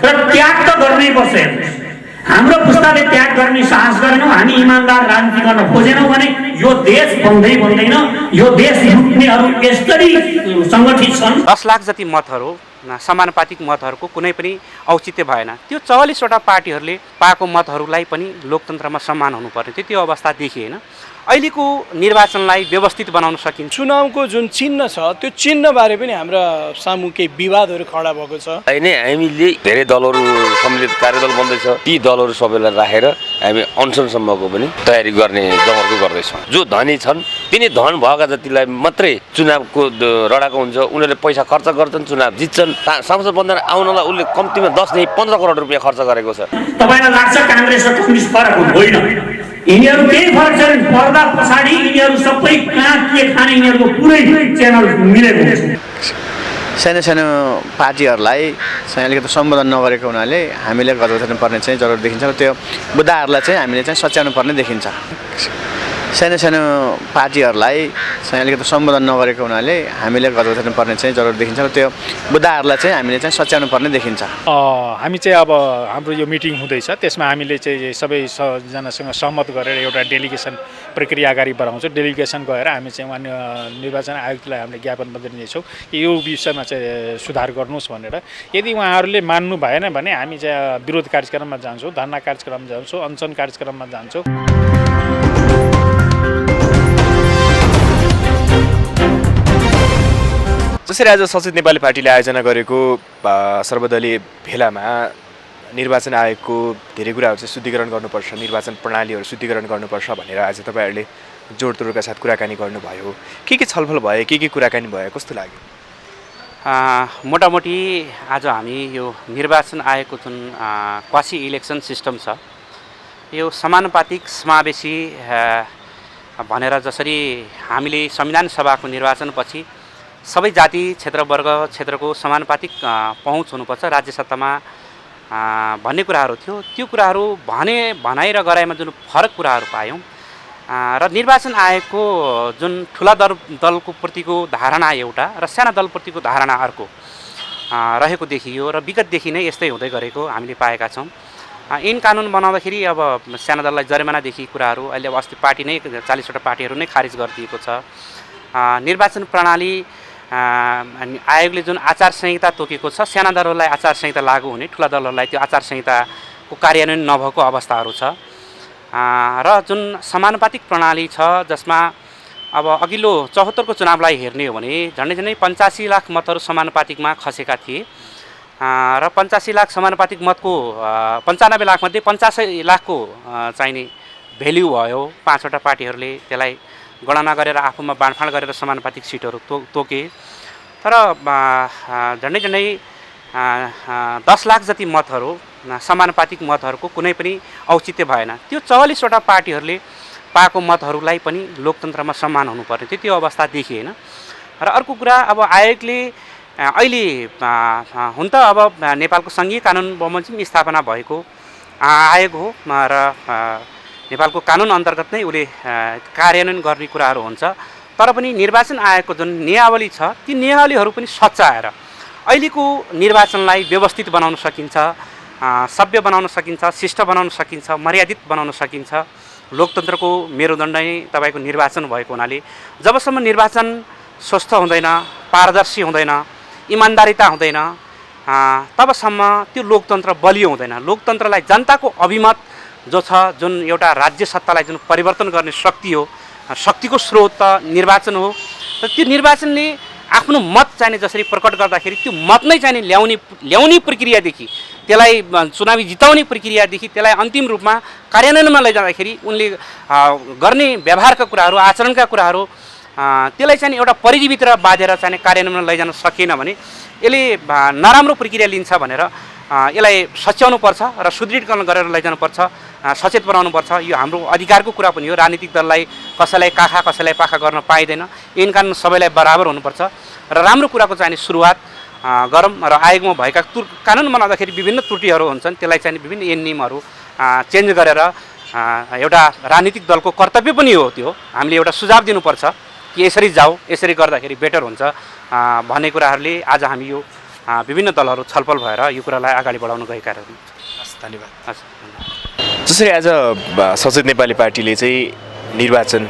र त्याग त गर्नै पर्छ। हाम्रो पुस्ताले त्याग गर्ने साहस गरेनौँ, हामी इमानदार राजनीति गर्न खोजेनौँ भने यो देश बन्दैन। यो देश लुट्नेहरू यसरी सङ्गठित छन्। 10 लाख जति मतहरू समानुपातिक मतहरूको कुनै पनि औचित्य भएन। त्यो 44 वटा पार्टीहरूले पाएको मतहरूलाई पनि लोकतन्त्रमा सम्मान हुनुपर्ने थियो, त्यो अवस्था देखिएन। अहिलेको निर्वाचनलाई व्यवस्थित बनाउन सकिन्छ। चुनावको जुन चिन्ह छ त्यो चिन्हबारे पनि हाम्रा सामु केही विवादहरू खडा भएको छ। अहिले हामीले धेरै दलहरू सम्मिलित कार्यदल बन्दैछ, ती दलहरू सबैलाई राखेर हामी अनसनसम्मको पनि तयारी गर्ने जमर्को गर्दैछौँ। जो धनी छन् तिनी धन भएका जतिलाई मात्रै चुनावको रडाको हुन्छ, उनीहरूले पैसा खर्च गर्छन्, चुनाव जित्छन्। संसद बन्द आउनलाई उसले कम्तीमा 10 देखि 15 करोड रुपियाँ खर्च गरेको छ। तपाईँलाई लाग्छ काङ्ग्रेस र कम्युनिस्ट फरक होइन? यिनीहरू केही फरक छैन। पर्दा पछाडि यिनीहरू सबै कहाँ के खाने यिनीहरूको पुरै च्यानल मिलेको हुन्छ। सानो सानो पार्टीहरूलाई अलिकति सम्बोधन नगरेको हुनाले हामीले गजबजन पर्ने चाहिँ जरुरत देखिन्छ। त्यो मुद्दाहरूलाई चाहिँ हामीले चाहिँ सच्याउनु पर्ने देखिन्छ। सानो सानो पार्टीहरूलाई अलिकति सम्बोधन नगरेको हुनाले हामीले गजबजन पर्ने चाहिँ जरुरत देखिन्छ। त्यो मुद्दाहरूलाई चाहिँ हामीले चाहिँ सच्याउनु पर्ने देखिन्छ। हामी चाहिँ अब हाम्रो यो मिटिङ हुँदैछ, त्यसमा हामीले चाहिँ सबैजनासँग सहमत गरेर एउटा डेलिगेसन प्रक्रिया अगाडि बढाउँछौँ। डेलिगेसन गएर हामी चाहिँ वहाँ निर्वाचन आयुक्तलाई हामीले ज्ञापन पत्र दिनेछौँ कि यो विषयमा चाहिँ सुधार गर्नुहोस् भनेर। यदि उहाँहरूले मान्नु भएन भने हामी चाहिँ विरोध कार्यक्रममा जान्छौँ, धरना कार्यक्रममा जान्छौँ, अनसन कार्यक्रममा जान्छौँ। जसरी आज सचेत नेपाली पार्टीले आयोजना गरेको सर्वदलीय भेलामा निर्वाचन आयोगको धेरै कुराहरू चाहिँ शुद्धिकरण गर्नुपर्छ, निर्वाचन प्रणालीहरू शुद्धिकरण गर्नुपर्छ भनेर आज तपाईँहरूले जोडतोडका साथ कुराकानी गर्नुभयो। के छलफल भयो, के कुराकानी भयो, कस्तो लाग्यो? मोटामोटी आज हामी यो निर्वाचन आयोगको जुन क्वासी इलेक्सन सिस्टम छ, यो समानुपातिक समावेशी भनेर जसरी हामीले संविधान सभाको निर्वाचनपछि सबै जाति क्षेत्रवर्ग क्षेत्रको समानुपातिक पहुँच हुनुपर्छ राज्य सत्तामा भन्ने कुराहरू थियो। त्यो कुराहरू भनाइ र गराइमा जुन फरक कुराहरू पायौँ र निर्वाचन आयोगको जुन ठुला दलको प्रतिको धारणा एउटा र साना दलप्रतिको धारणा अर्को रहेको देखियो र विगतदेखि नै यस्तै हुँदै गरेको हामीले पाएका छौँ। ऐन कानुन बनाउँदाखेरि अब साना दललाई जरिमानादेखि कुराहरू अहिले अब अस्ति पार्टी नै 40 वटा पार्टीहरू नै खारिज गरिदिएको छ। निर्वाचन प्रणाली आयोगले जुन आचार संहिता तोकेको छ, साना दलहरूलाई आचार संहिता लागू हुने, ठुला दलहरूलाई त्यो आचार संहिताको कार्यान्वयन नभएको अवस्थाहरू छ। र जुन समानुपातिक प्रणाली छ जसमा अब अघिल्लो 74 को चुनावलाई हेर्ने हो भने झन्डै 85 लाख मतहरू समानुपातिकमा खसेका थिए र 85 लाख समानुपातिक मतको 95 लाख मध्ये 85 लाखको चाहिने भ्याल्यु भयो। 5 वटा पार्टीहरूले त्यसलाई गणना गरेर आफूमा बाँडफाँड गरेर समानुपातिक सिटहरू तोके। तर झन्डै 10 लाख जति मतहरू समानुपातिक मतहरूको कुनै पनि औचित्य भएन। त्यो 44 वटा पार्टीहरूले पाएको मतहरूलाई पनि लोकतन्त्रमा सम्मान हुनुपर्ने थियो, त्यो अवस्था देखिएन। र अर्को कुरा, अब आयोगले अहिले हुन त अब नेपालको सङ्घीय कानुन बमोजिम स्थापना भएको आयोग हो र नेपालको कानुन अन्तर्गत नै उसले कार्यान्वयन गर्ने कुराहरू हुन्छ। तर पनि निर्वाचन आयोगको जुन नियमावली छ ती नियमावलीहरू पनि सच्याएर अहिलेको निर्वाचनलाई व्यवस्थित बनाउन सकिन्छ, सभ्य बनाउन सकिन्छ, शिष्ट बनाउन सकिन्छ, मर्यादित बनाउन सकिन्छ। लोकतन्त्रको मेरुदण्ड नै तपाईँको निर्वाचन भएको हुनाले जबसम्म निर्वाचन स्वस्थ हुँदैन, पारदर्शी हुँदैन, इमान्दारिता हुँदैन, तबसम्म त्यो लोकतन्त्र बलियो हुँदैन। लोकतन्त्रलाई जनताको अभिमत जो छ, जुन एउटा राज्य सत्तालाई जुन परिवर्तन गर्ने शक्ति हो, शक्तिको स्रोत त निर्वाचन हो। र त्यो निर्वाचनले आफ्नो मत चाहिने जसरी प्रकट गर्दाखेरि त्यो मत नै चाहिने ल्याउने प्रक्रियादेखि त्यसलाई चुनावी जिताउने प्रक्रियादेखि त्यसलाई अन्तिम रूपमा कार्यान्वयनमा लैजाँदाखेरि उनले गर्ने व्यवहारका कुराहरू, आचरणका कुराहरू त्यसलाई चाहिँ एउटा परिधिभित्र बाँधेर चाहिँ कार्यान्वयनमा लैजान सकेन भने यसले नराम्रो प्रक्रिया लिन्छ भनेर यसलाई सच्याउनुपर्छ र सुदृढीकरण गरेर लैजानुपर्छ, सचेत बनाउनुपर्छ। यो हाम्रो अधिकारको कुरा पनि हो। राजनीतिक दललाई कसैलाई काखा कसैलाई पाखा गर्न पाइँदैन। ऐन कानुन सबैलाई बराबर हुनुपर्छ र राम्रो कुराको चाहिँ सुरुवात गरौँ। र आयोगमा भएका कानुन बनाउँदाखेरि विभिन्न त्रुटिहरू हुन्छन्, त्यसलाई चाहिँ विभिन्न ऐन नियमहरू चेन्ज गरेर एउटा राजनीतिक दलको कर्तव्य पनि हो। त्यो हामीले एउटा सुझाव दिनुपर्छ कि यसरी जाऊ, यसरी गर्दाखेरि बेटर हुन्छ भन्ने कुराहरूले आज हामी यो विभिन्न दलहरू छलफल भएर यो कुरालाई अगाडि बढाउन गएका रहेछन्। हस्, धन्यवाद। हस्, धन्यवाद। जसरी आज सचेत नेपाली पार्टीले चाहिँ निर्वाचन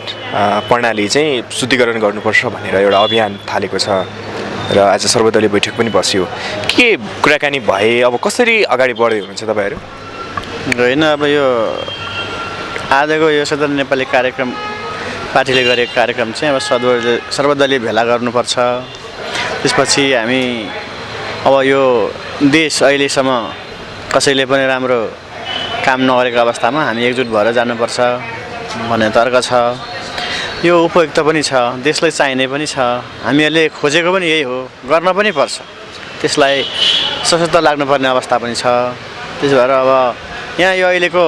प्रणाली चाहिँ शुद्धिकरण गर्नुपर्छ भनेर एउटा अभियान थालेको छ र आज सर्वदलीय बैठक पनि बस्यो, के कुराकानी भए, अब कसरी अगाडि बढ्दै हुनुहुन्छ तपाईँहरू? होइन, अब यो आजको यो सचेत नेपाली कार्यक्रम पार्टीले गरेको कार्यक्रम चाहिँ अब सर्वदलीय भेला गर्नुपर्छ। त्यसपछि हामी अब यो देश अहिलेसम्म कसैले पनि राम्रो काम नगरेको अवस्थामा हामी एकजुट भएर जानुपर्छ भन्ने तर्क छ। यो उपयुक्त पनि छ, देशलाई चाहिने पनि छ, हामीहरूले खोजेको पनि यही हो, गर्न पनि पर्छ। त्यसलाई सशक्त लाग्नुपर्ने अवस्था पनि छ। त्यसो भएर अब यहाँ यो अहिलेको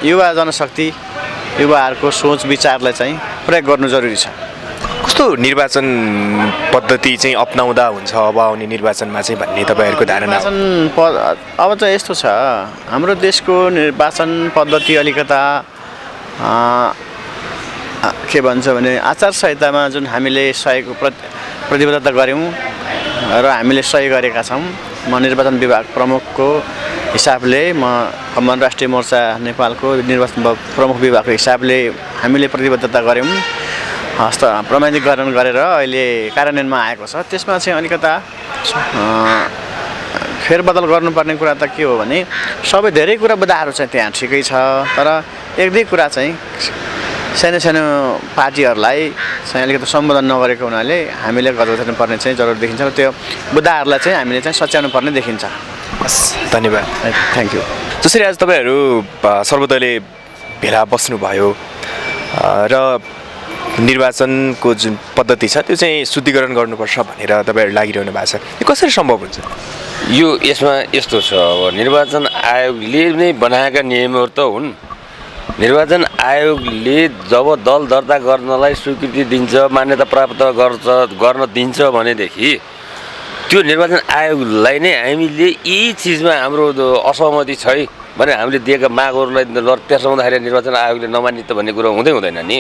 युवा जनशक्ति, युवाहरूको सोच विचारलाई चाहिँ प्रयोग गर्नु जरुरी छ। कस्तो निर्वाचन पद्धति चाहिँ अपनाउँदा हुन्छ अब आउने निर्वाचनमा चाहिँ भन्ने तपाईँहरूको धारणा? अब चाहिँ यस्तो छ, हाम्रो देशको निर्वाचन पद्धति अलिकता के भन्छ भने आचार संहितामा जुन हामीले सहयोग प्रतिबद्धता गऱ्यौँ र हामीले सही गरेका छौँ। म निर्वाचन विभाग प्रमुखको हिसाबले, म कमन राष्ट्रिय मोर्चा नेपालको निर्वाचन प्रमुख विभागको हिसाबले हामीले प्रतिबद्धता गऱ्यौँ, प्रमाणीकरण गरेर अहिले कार्यान्वयनमा आएको छ। त्यसमा चाहिँ अलिकता फेरबदल गर्नुपर्ने कुरा त के हो भने सबै धेरै कुरा बुदाहरू चाहिँ त्यहाँ ठिकै छ, तर एक दुई कुरा चाहिँ सानो सानो पार्टीहरूलाई चाहिँ अलिकति सम्बोधन नगरेको हुनाले हामीले गजबजन पर्ने चाहिँ जरुरत देखिन्छ र त्यो बुदाहरूलाई चाहिँ हामीले चाहिँ सच्याउनु पर्ने देखिन्छ। हस्, धन्यवाद। Thank you. जसरी आज तपाईँहरू सर्वदलीय भेला बस्नुभयो र निर्वाचनको जुन पद्धति छ त्यो चाहिँ शुद्धिकरण गर्नुपर्छ भनेर तपाईँहरू लागिरहनु भएको छ, यो कसरी सम्भव हुन्छ? यसमा यस्तो छ, अब निर्वाचन आयोगले नै बनाएका नियमहरू त हुन्। निर्वाचन आयोगले जब दल दर्ता गर्नलाई स्वीकृति दिन्छ, मान्यता प्राप्त गर्न दिन्छ भनेदेखि त्यो निर्वाचन आयोगलाई नै हामीले यी चिजमा हाम्रो असहमति छ भने हामीले दिएका मागहरूलाई त्यसर्दाखेरि निर्वाचन आयोगले नमान्ने त भन्ने कुरो हुँदैन नि।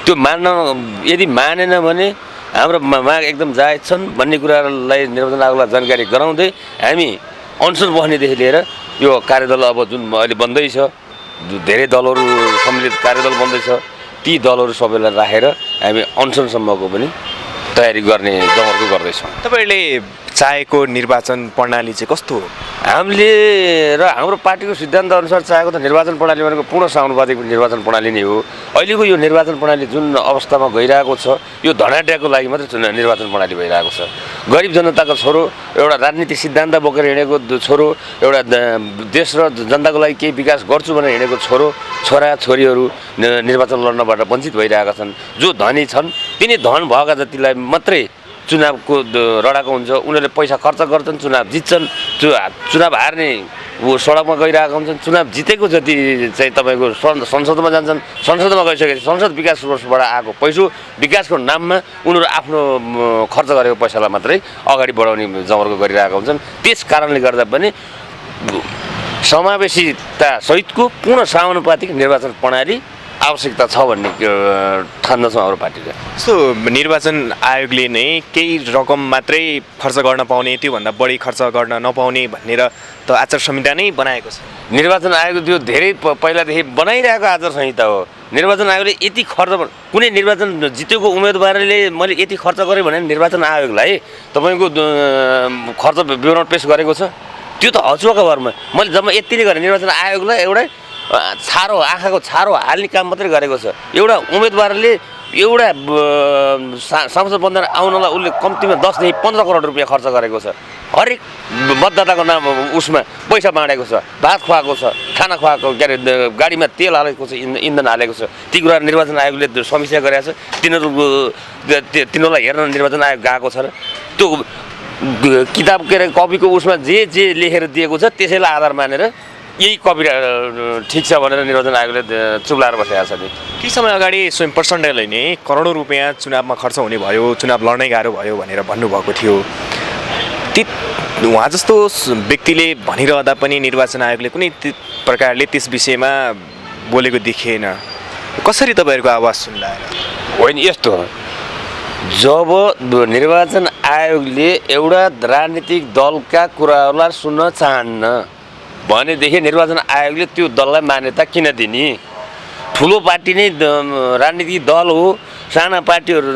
त्यो यदि मानेन भने हाम्रो माग एकदम जायज छन् भन्ने कुरालाई निर्वाचन आयोगलाई जानकारी गराउँदै हामी अनसन बस्नेदेखि लिएर यो कार्यदल अब जुन अहिले बन्दैछ, धेरै दलहरू सम्मिलित कार्यदल बन्दैछ, ती दलहरू सबैलाई राखेर हामी अनसनसम्मको पनि तयारी गर्ने जमर्को गर्दैछौँ। तपाईँहरूले चाहेको निर्वाचन प्रणाली चाहिँ कस्तो हो? हामीले र हाम्रो पार्टीको सिद्धान्त अनुसार चाहेको त निर्वाचन प्रणाली भनेको पूर्ण समानुपातिक निर्वाचन प्रणाली नै हो। अहिलेको यो निर्वाचन प्रणाली जुन अवस्थामा गइरहेको छ, यो धनाढ्यको लागि मात्रै निर्वाचन प्रणाली भइरहेको छ। गरिब जनताको छोरो, एउटा राजनीतिक सिद्धान्त बोकेर हिँडेको छोरो, एउटा देश र जनताको लागि केही विकास गर्छु भनेर हिँडेको छोरा छोरीहरू निर्वाचन लड्नबाट वञ्चित भइरहेका छन्। जो धनी छन् तिनी धन भएका जतिलाई मात्रै चुनावको रडाको हुन्छ, उनीहरूले पैसा खर्च गर्छन्, चुनाव जित्छन्, चुनाव हार्ने सडकमा गइरहेका हुन्छन्, चुनाव जितेको जति चाहिँ तपाईँको संसदमा जान्छन्, संसदमा गइसकेपछि संसद विकास कोषबाट आएको पैसा विकासको नाममा उनीहरू आफ्नो खर्च गरेको पैसालाई मात्रै अगाडि बढाउने जमर्को गरिरहेका हुन्छन्। त्यस कारणले गर्दा पनि समावेशिता सहितको पूर्ण समानुपातिक निर्वाचन प्रणाली आवश्यकता छ भन्ने ठान्दछौँ हाम्रो पार्टीले। सो निर्वाचन आयोगले नै केही रकम मात्रै खर्च गर्न पाउने, त्योभन्दा बढी खर्च गर्न नपाउने भनेर त आचार संहिता नै बनाएको छ। निर्वाचन आयोग त्यो धेरै पहिलादेखि बनाइरहेको आचार संहिता हो। निर्वाचन आयोगले यति खर्च, कुनै निर्वाचन जितेको उम्मेदवारले मैले यति खर्च गरेँ भने निर्वाचन आयोगलाई तपाईँको खर्च विवरण पेश गरेको छ, त्यो त हचुवाको भरमा मैले जम्मा यति नै गरेँ। निर्वाचन आयोगलाई एउटा आँखाको छारो हाल्ने काम मात्रै गरेको छ। एउटा उम्मेदवारले एउटा संसद बन्द आउनलाई उसले कम्तीमा 10 देखि 15 करोड रुपियाँ खर्च गरेको छ। हरेक मतदाताको नाम उसमा पैसा बाँडेको छ, भात खुवाएको छ, खाना खुवाएको, के अरे गाडीमा तेल हालेको छ, इन्धन हालेको छ। ती कुरा निर्वाचन आयोगले समीक्षा गरेको छ। तिनीहरूलाई हेर्न निर्वाचन आयोग गएको छ र त्यो किताब के अरे कपीको उसमा जे लेखेर दिएको छ त्यसैलाई आधार मानेर यही कपी ठिक छ भनेर निर्वाचन आयोगले चुप्लाएर बसेको छ। केही समय अगाडि स्वयं प्रचण्डले नै करोडौँ रुपियाँ चुनावमा खर्च हुने भयो, चुनाव लड्नै गाह्रो भयो भनेर भन्नुभएको थियो। उहाँ जस्तो व्यक्तिले भनिरहँदा पनि निर्वाचन आयोगले कुनै प्रकारले त्यस विषयमा बोलेको देखिएन। कसरी तपाईँहरूको आवाज सुन्ला? होइन, यस्तो हो, जब निर्वाचन आयोगले एउटा राजनीतिक दलका कुराहरूलाई सुन्न चाहन्न भनेदेखि निर्वाचन आयोगले त्यो दललाई मान्यता किन दिने? ठुलो पार्टी नै राजनीतिक दल हो, साना पार्टीहरू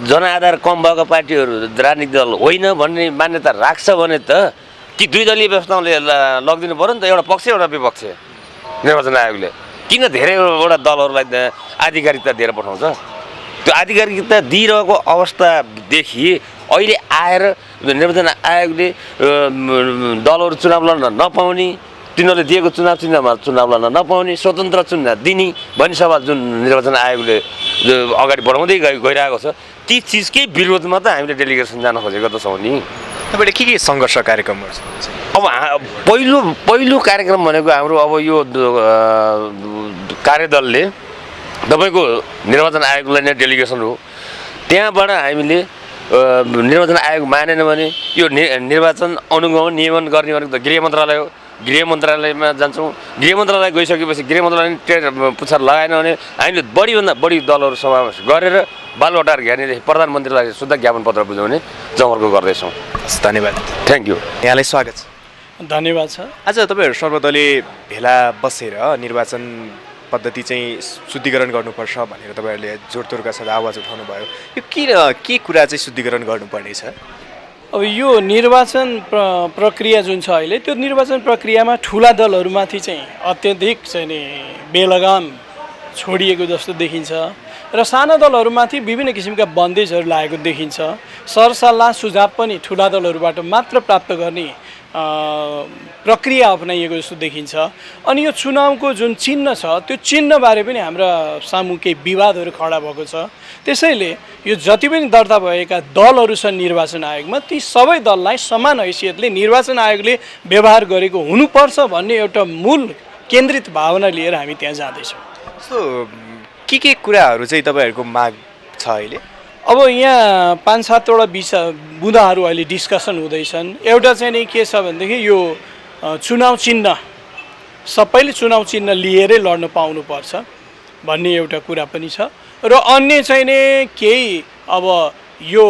जनआधार कम भएको पार्टीहरू राजनीतिक दल होइन भन्ने मान्यता राख्छ भने त कि दुई दलीय व्यवस्थाले लगिदिनु पऱ्यो नि त, एउटा पक्ष एउटा विपक्ष। निर्वाचन आयोगले किन धेरैवटा दलहरूलाई आधिकारिकता दिएर पठाउँछ? त्यो आधिकारिकता दिइरहेको अवस्थादेखि अहिले आएर निर्वाचन आयोगले दलहरू चुनाव लड्न नपाउने, तिनीहरूले दिएको चिन्हमा चुनाव लड्न नपाउने, स्वतन्त्र चिन्ह दिने भन्ने सवाल जुन निर्वाचन आयोगले अगाडि बढाउँदै गइरहेको छ, ती चिजकै विरोधमा त हामीले डेलिगेसन जान खोजेको त छौँ नि। तपाईँले के सङ्घर्ष कार्यक्रमहरू छ? अब पहिलो कार्यक्रम भनेको हाम्रो अब यो कार्यदलले तपाईँको निर्वाचन आयोगलाई नै डेलिगेसन हो, त्यहाँबाट हामीले निर्वाचन आयोग मानेन भने यो निर्वाचन अनुगमन नियमन गर्ने भनेको त गृह मन्त्रालय हो। गृह मन्त्रालयमा जान्छौँ, गृह मन्त्रालय गइसकेपछि गृह मन्त्रालयले पुछार लगाएन भने हामीले बढीभन्दा बढी दलहरू समावेश गरेर बालबटार घेर्नेदेखि प्रधानमन्त्रीलाई शुद्ध ज्ञापन पत्र बुझाउने जमर्को गर्दैछौँ। धन्यवाद, थ्याङ्क यू। यहाँलाई स्वागत छ। धन्यवाद छ। आज तपाईँहरू सर्वदलीय भेला बसेर निर्वाचन पद्धति चाहिँ शुद्धिकरण गर्नुपर्छ भनेर तपाईँहरूले जोडतोडका साथ आवाज उठाउनु भयो। यो के कुरा चाहिँ शुद्धिकरण गर्नुपर्ने छ? अब यो निर्वाचन प्रक्रिया जुन छ अहिले, त्यो निर्वाचन प्रक्रियामा ठुला दलहरूमाथि चाहिँ अत्यधिक चाहिँ नि बेलगाम छोडिएको जस्तो देखिन्छ र साना दलहरूमाथि विभिन्न किसिमका बन्देजहरू लागेको देखिन्छ। सरसल्लाह सुझाव पनि ठुला दलहरूबाट मात्र प्राप्त गर्ने प्रक्रिया अपनाइएको जस्तो देखिन्छ। अनि यो चुनावको जुन चिन्ह छ, त्यो चिन्हबारे पनि हाम्रा सामु केही विवादहरू खडा भएको छ। त्यसैले यो जति पनि दर्ता भएका दलहरू छन् निर्वाचन आयोगमा, ती सबै दललाई समान हैसियतले निर्वाचन आयोगले व्यवहार गरेको हुनुपर्छ भन्ने एउटा मूल केन्द्रित भावना लिएर हामी त्यहाँ जाँदैछौँ। सो के कुराहरू चाहिँ तपाईँहरूको माग छ अहिले? अब यहाँ 5-7वटा बुँदाहरू अहिले डिस्कसन हुँदैछन्। एउटा चाहिँ नि के छ भनेदेखि यो चुनाव चिन्ह, सबैले चुनाव चिन्ह लिएरै लड्न पाउनुपर्छ भन्ने एउटा कुरा पनि छ। र अन्य चाहिँ नि केही अब यो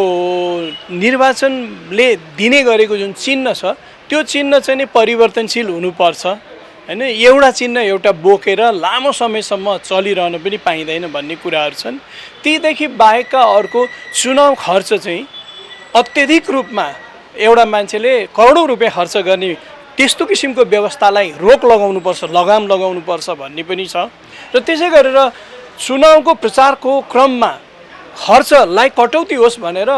निर्वाचनले दिने गरेको जुन चिन्ह छ, त्यो चिन्ह चाहिँ नि परिवर्तनशील हुनुपर्छ हैन। एउटा चिन्ह एउटा बोकेर लामो समयसम्म चलिरहन पनि पाइँदैन भन्ने कुराहरू छन्। तीदेखि बाहेकका अर्को चुनाव खर्च चाहिँ अत्यधिक रूपमा एउटा मान्छेले करोडौँ रुपियाँ खर्च गर्ने त्यस्तो किसिमको व्यवस्थालाई रोक लगाउनुपर्छ, लगाम लगाउनुपर्छ भन्ने पनि छ। र त्यसै गरेर चुनावको प्रचारको क्रममा खर्चलाई कटौती होस् भनेर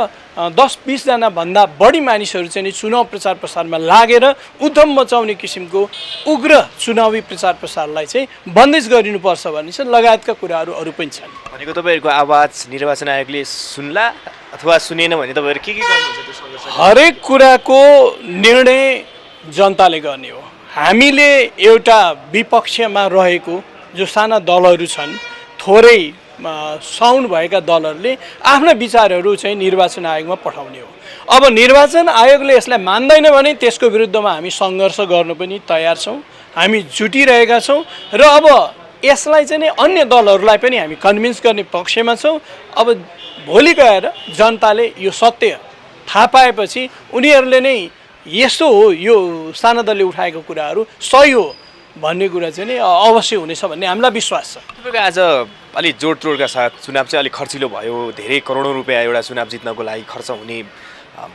10-20 जना भन्दा बढी मानिसहरू चाहिँ नि चुनाव प्रचार प्रसारमा लागेर उद्यम मचाउने किसिमको उग्र चुनावी प्रचार प्रसारलाई चाहिँ बन्देज गरिनुपर्छ भन्ने छ, लगायतका कुराहरू अरू पनि छन्। भनेको तपाईँहरूको आवाज निर्वाचन आयोगले सुन्ला अथवा सुनेन भने तपाईँहरू के गर्नुहुन्छ त्यो सङ्घर्ष? हरेक कुराको निर्णय जनताले गर्ने हो। हामीले एउटा विपक्षमा रहेको जो साना दलहरू छन्, थोरै साउन्ड भएका दलहरूले आफ्ना विचारहरू चाहिँ निर्वाचन आयोगमा पठाउने हो। अब निर्वाचन आयोगले यसलाई मान्दैन भने त्यसको विरुद्धमा हामी सङ्घर्ष गर्न पनि तयार छौँ, हामी जुटिरहेका छौँ। र अब यसलाई चाहिँ अन्य दलहरूलाई पनि हामी कन्भिन्स गर्ने पक्षमा छौँ। अब भोलि गएर जनताले यो सत्य थाहा पाएपछि उनीहरूले नै यस्तो हो, यो साना दलले उठाएको कुराहरू सही हो भन्ने कुरा चाहिँ नि अवश्य हुनेछ भन्ने हामीलाई विश्वास छ। तपाईँको आज अलिक जोडतोडका साथ चुनाव चाहिँ अलिक खर्चिलो भयो, धेरै करोडौँ रुपियाँ एउटा चुनाव जित्नको लागि खर्च हुने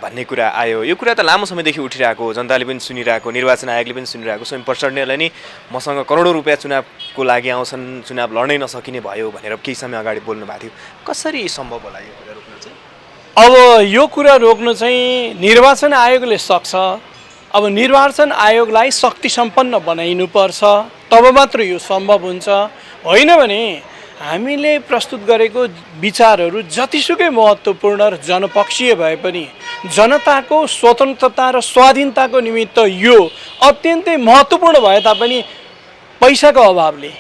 भन्ने कुरा आयो। यो कुरा त लामो समयदेखि उठिरहेको, जनताले पनि सुनिरहेको, निर्वाचन आयोगले पनि सुनिरहेको। स्वयं प्रचण्डले नै मसँग करोडौँ रुपियाँ चुनावको लागि आउँछन्, चुनाव लड्नै नसकिने भयो भनेर केही समय अगाडि बोल्नु भएको थियो। कसरी सम्भव होला यो कुरा रोक्न चाहिँ? अब यो कुरा रोक्न चाहिँ निर्वाचन आयोगले सक्छ। अब निर्वाचन आयोगलाई शक्ति सम्पन्न बनाइनुपर्छ, तब मात्र यो सम्भव हुन्छ। होइन भने हामीले प्रस्तुत गरेको विचारहरू जतिसुकै महत्त्वपूर्ण र जनपक्षीय भए पनि जनताको स्वतन्त्रता र स्वाधीनताको निमित्त यो अत्यन्तै महत्त्वपूर्ण भए तापनि पैसाको अभावले